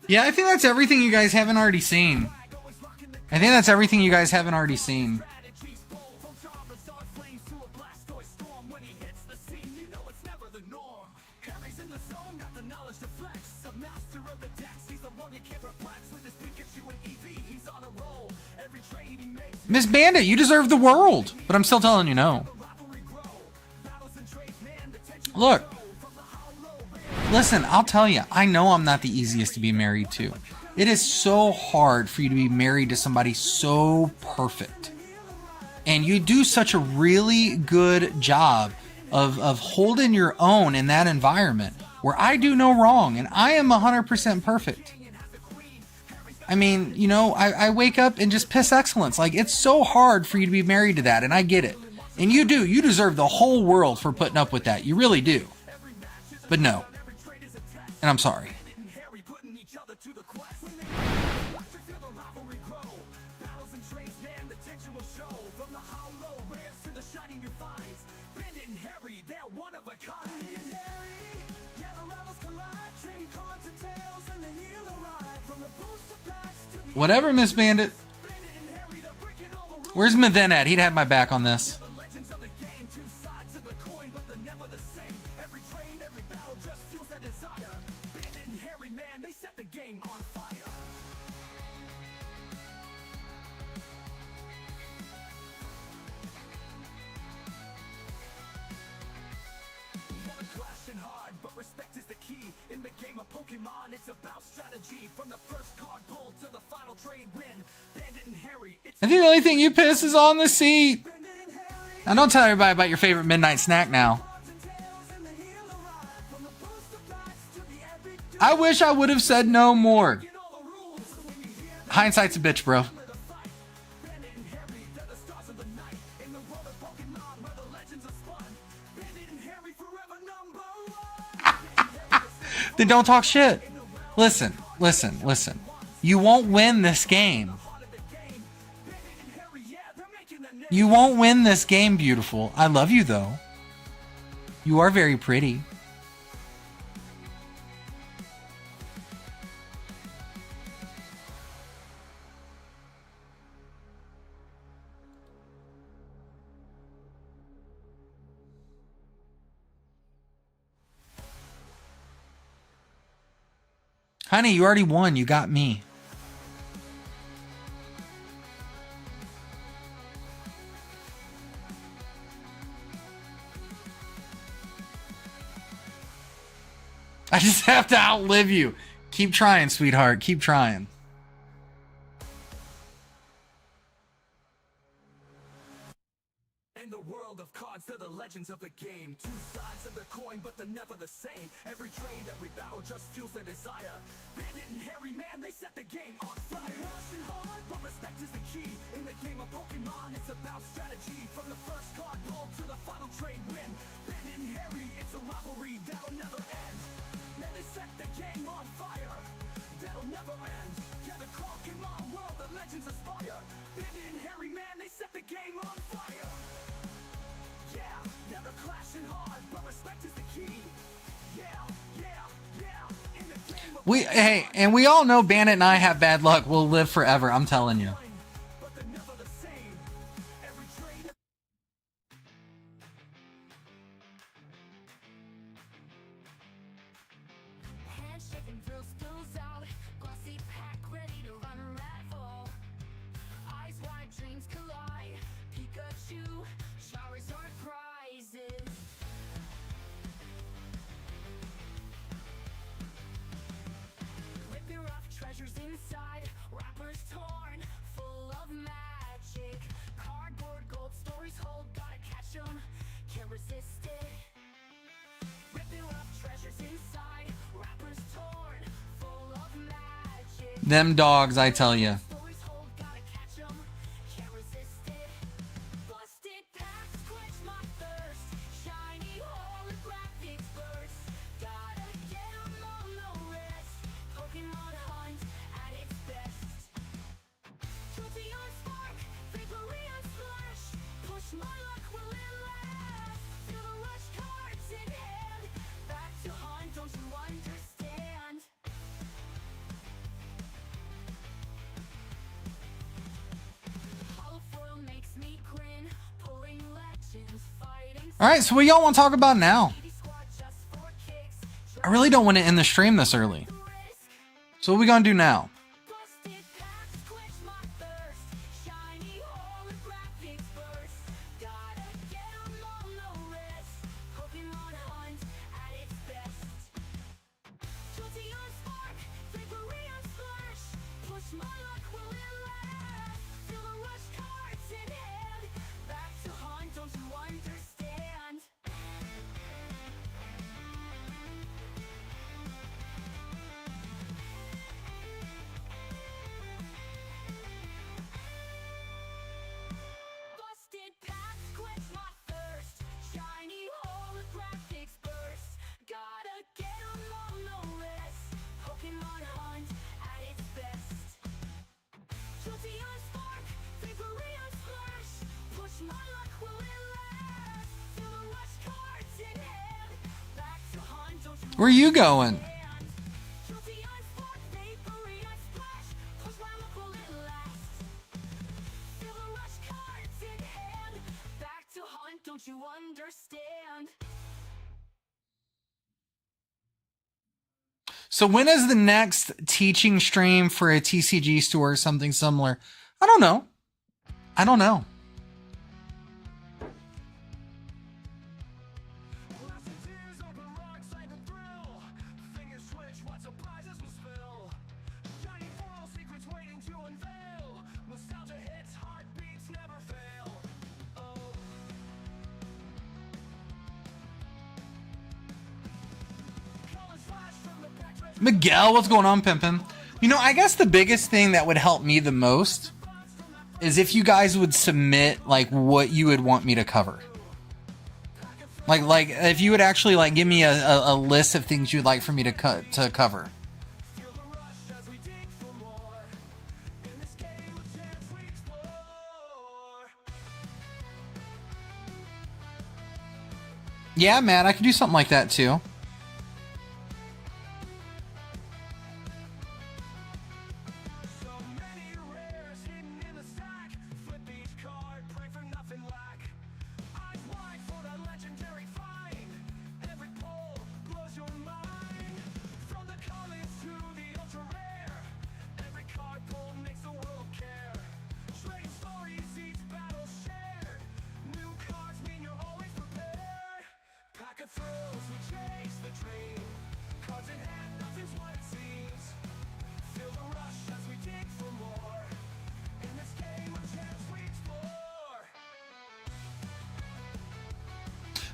Speaker 2: Yeah, I think that's everything you guys haven't already seen. Miss Bandit, you deserve the world, but I'm still telling you no. Look. Listen, I'll tell you, I know I'm not the easiest to be married to. It is so hard for you to be married to somebody so perfect. And you do such a really good job of holding your own in that environment where I do no wrong and I am 100% perfect. I mean, you know, I wake up and just piss excellence. Like, it's so hard for you to be married to that, and I get it. And you do. You deserve the whole world for putting up with that. You really do. But no. And I'm sorry. Whatever, Miss Bandit. Where's Meden at? He'd have my back on this. I think the only thing you piss is on the seat. Now don't tell everybody about your favorite midnight snack now. I wish I would have said no more. Hindsight's a bitch, bro. Then don't talk shit. Listen. You won't win this game. You won't win this game, beautiful. I love you, though. You are very pretty. Honey, you already won. You got me. I just have to outlive you. Keep trying, sweetheart. Keep trying.
Speaker 1: In the world of cards, they're the legends of the game. Two sides of the coin, but they're never the same. Every trade, every battle just fuels their desire. Bandit and Harry, man, they set the game on fire. Rushing hard, but respect is the key. In the game of Pokemon, it's about strategy. From the first card pull to the final trade win. Bandit and Harry, it's a rivalry that'll never end. Man, they set the game on fire. That'll never end. Yeah, the Pokemon world, the legends aspire. Bandit and Harry, man, they set the game on fire. Yeah, never clashing hard, but respect is the key. Yeah. In the game of
Speaker 2: Hey, and we all know Bandit and I have bad luck. We'll live forever, I'm telling you.
Speaker 1: but they're never the same. Every trade.
Speaker 4: Handshake and drill spills out. Glossy pack ready to run a raffle. Eyes wide, dreams collide. Pikachu, Charizard prizes. Rip your rough treasures inside. Wrappers torn, full of magic. Cardboard gold stories hold, gotta catch 'em. Can't resist it. Ripping rough treasures inside, wrappers torn, full of magic.
Speaker 2: Them dogs, I tell you.
Speaker 4: Stories hold, gotta catch 'em, can't resist it. Busted packs quench my thirst, shiny holographic bursts. Gotta get 'em on the wrist, Pokemon hunt at its best. Jolteon spark, Vaporeon splash, push my luck, will it last? Feel the rush cards in hand, back to hunt, don't you understand? Holofoil makes me grin, pulling legends, fighting
Speaker 2: All right, so what y'all want to talk about now?
Speaker 4: squad just for kicks.
Speaker 2: I really don't want to end the stream this early.
Speaker 4: Risk,
Speaker 2: So what we gonna do now?
Speaker 4: busted packs quench my thirst, shiny holographic bursts. Gotta get 'em on the wrist, Pokemon hunt at its best. Jolteon spark, Vaporeon splash, push my luck, will it last? Feel the rush cards in hand, back to hunt, don't you understand? Busted packs quench my thirst, shiny holographics burst. Gotta get 'em on the wrist, Pokemon hunt at its best. Jolteon spark, Vaporeon splash, push my luck, will it last? Feel the rush cards in hand, back to hunt, don't you
Speaker 2: Where you going?
Speaker 4: understand? Jolteon spark, Vaporeon splash, push my luck, will it last? Feel the rush cards don't you understand?
Speaker 2: So when is the next teaching stream for a TCG store or something similar? I don't know. I don't know. Miguel, what's going on, Pimpin'? You know, I guess the biggest thing that would help me the most is if you guys would submit like what you would want me to cover. Like if you would actually like give me a list of things you'd like for me to cover. Yeah, Matt, I could do something like that too.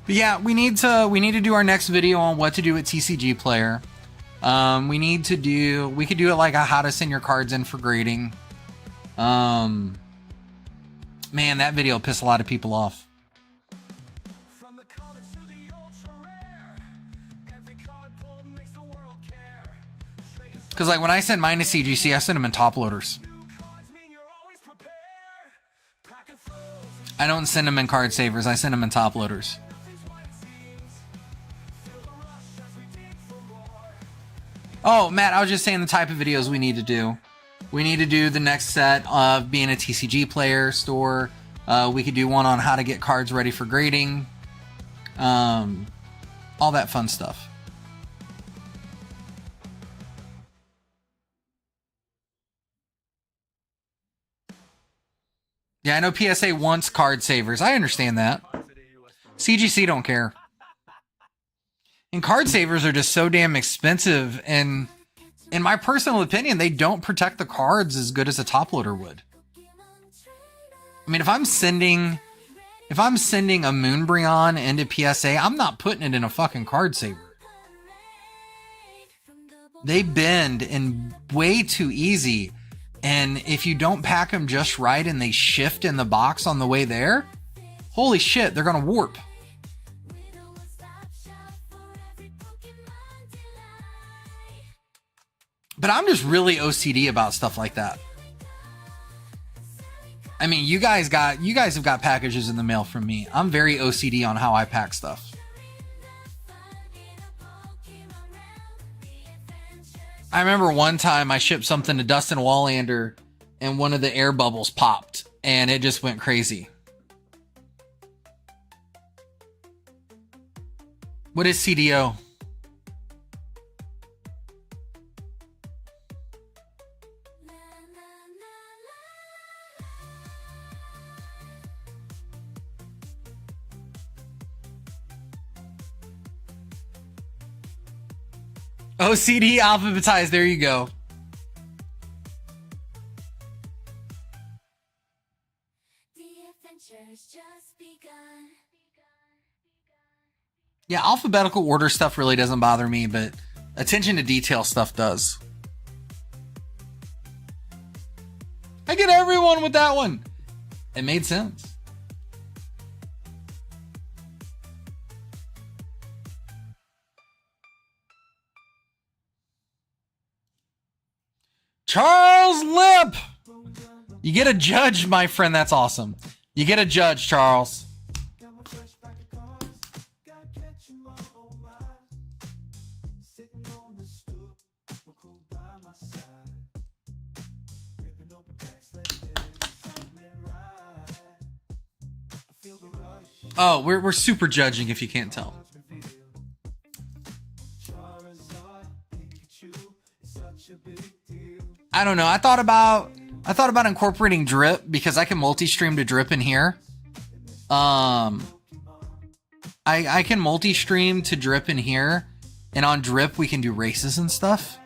Speaker 2: But yeah, we need to do our next video on what to do with TCG Player. We could do it like a how to send your cards in for grading. Man, that video pissed a lot of people off. Because like when I send mine to CGC, I send them in top loaders. I don't send them in card savers. I send them in top loaders. Oh, Matt, I was just saying the type of videos we need to do. We need to do the next set of being a TCG player store. We could do one on how to get cards ready for grading. All that fun stuff. Yeah, I know PSA wants card savers. I understand that. CGC don't care. And card savers are just so damn expensive, and in my personal opinion, they don't protect the cards as good as a top loader would. I mean, if I'm sending a Moonbryon into PSA, I'm not putting it in a fucking card saver. They bend and way too easy, and if you don't pack them just right and they shift in the box on the way there, holy shit, they're gonna warp. But I'm just really OCD about stuff like that. I mean, you guys have got packages in the mail from me. I'm very OCD on how I pack stuff. I remember one time I shipped something to Dustin Wallander and one of the air bubbles popped and it just went crazy. What is CDO? OCD alphabetized. There you go. Yeah, alphabetical order stuff really doesn't bother me, but attention to detail stuff does. I get everyone with that one. It made sense. Charles Lip! You get a judge, my friend. That's awesome. You get a judge, Charles. Oh, we're super judging if you can't tell. I don't know. I thought about incorporating drip because I can multi-stream to drip in here. I can multi-stream to drip in here, and on drip we can do races and stuff.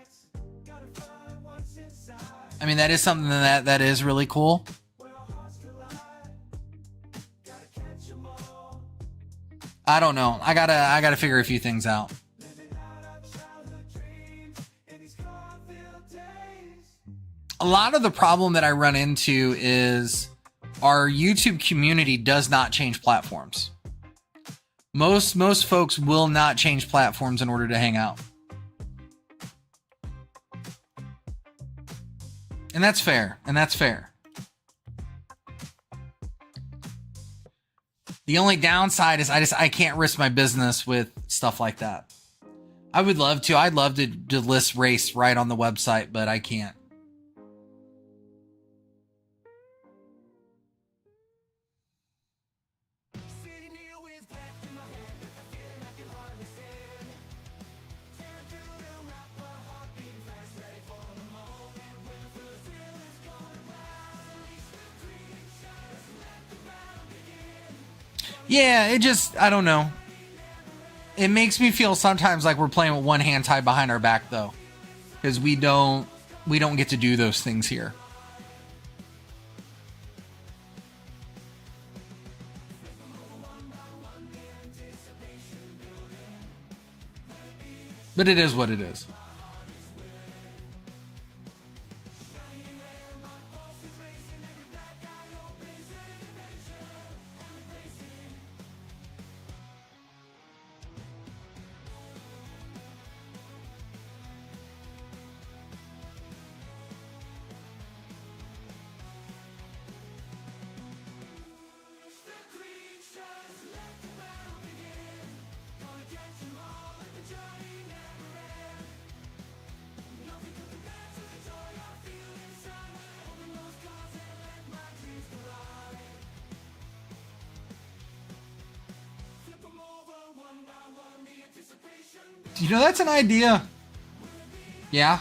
Speaker 2: I mean, that is something that is really cool. I don't know. I gotta figure a few things out. A lot of the problem that I run into is our YouTube community does not change platforms. Most folks will not change platforms in order to hang out. And that's fair. The only downside is I can't risk my business with stuff like that. I would love to. I'd love to list race right on the website, but I can't. Yeah, it just, I don't know. It makes me feel sometimes like we're playing with one hand tied behind our back, though. Because we don't get to do those things here. But it is what it is. You know, that's an idea. Yeah.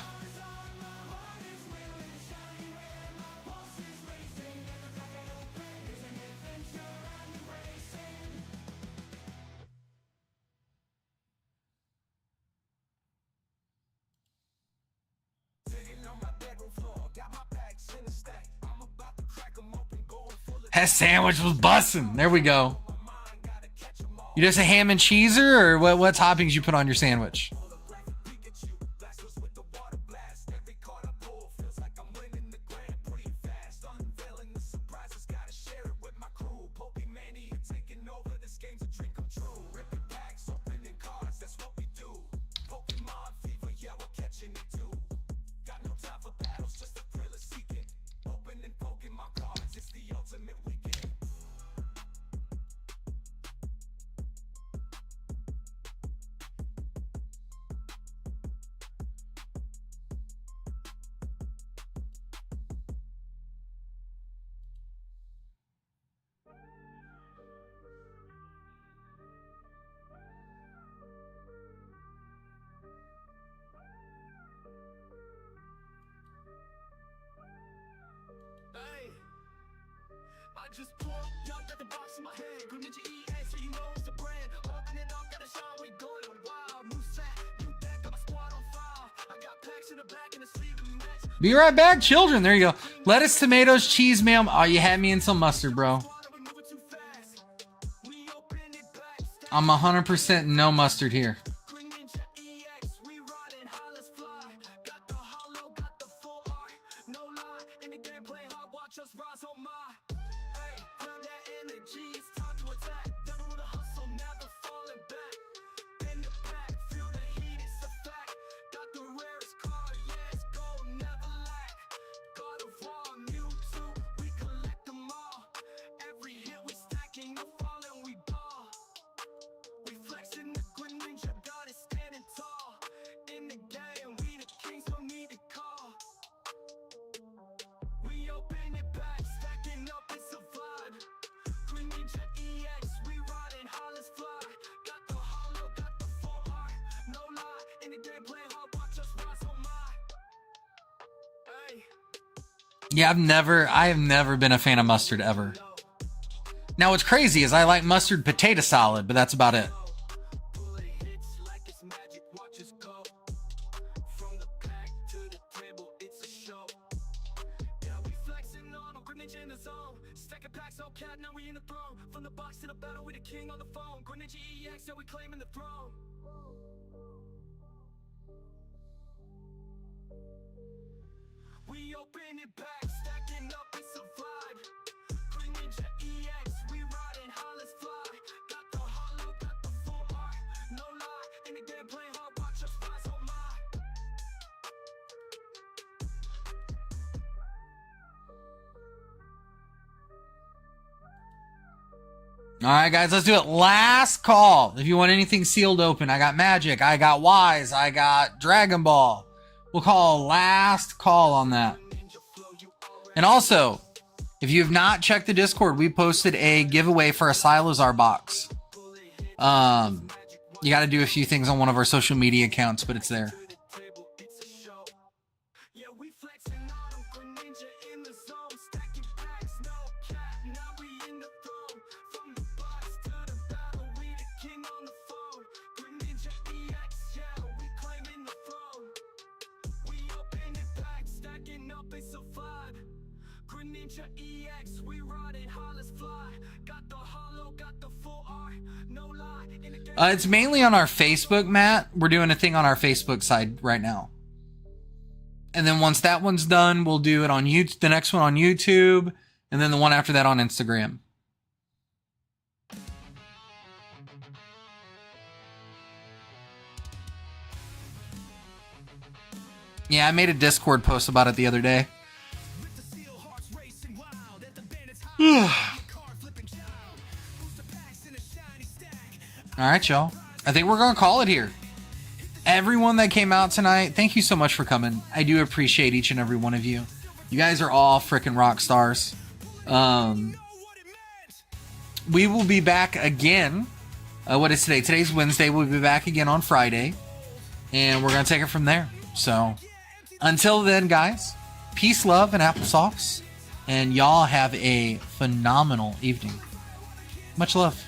Speaker 2: That sandwich was bussin'. There we go. You just a ham and cheeser, or what toppings you put on your sandwich?
Speaker 1: I just pulled up at the box in my head. Go Ninja EA, so you know it's the brand. Open it up, gotta shine, we going wild. New set, new deck, got my squad on file. I got packs in the back and the sleeve in the next.
Speaker 2: Be right back, children. There you go. Lettuce, tomatoes, cheese, mayo. Oh, you had me until mustard, bro. I'm 100% no mustard here.
Speaker 1: Flexing the Green Ninja.
Speaker 2: Yeah, I have never been a fan of mustard ever. Now what's crazy is I like mustard potato salad, but that's about it.
Speaker 1: We open it back, stacking up, it's a vibe. Green Ninja EX, we riding holos fly. Got the hollow, got the full art. No lie, any damn play hard, watch us flies, oh my.
Speaker 2: All right, guys, let's do it. Last call. If you want anything sealed open, I got Magic, I got Weis, I got Dragon Ball. We'll call last call on that. And also, if you have not checked the Discord, we posted a giveaway for a Silazar box. You got to do a few things on one of our social media accounts, but it's there.
Speaker 1: Ninja EX, we riding holos fly. Got the hollow, got the full art. No lie.
Speaker 2: It's mainly on our Facebook, Matt. We're doing a thing on our Facebook side right now. And then once that one's done, we'll do it on YouTube, the next one on YouTube, and then the one after that on Instagram. Yeah, I made a Discord post about it the other day. All right, y'all. I think we're going to call it here. Everyone that came out tonight, thank you so much for coming. I do appreciate each and every one of you. You guys are all freaking rock stars. We will be back again. What is today? Today's Wednesday. We'll be back again on Friday. And we're going to take it from there. So, until then, guys, peace, love, and applesauce. And y'all have a phenomenal evening. Much love.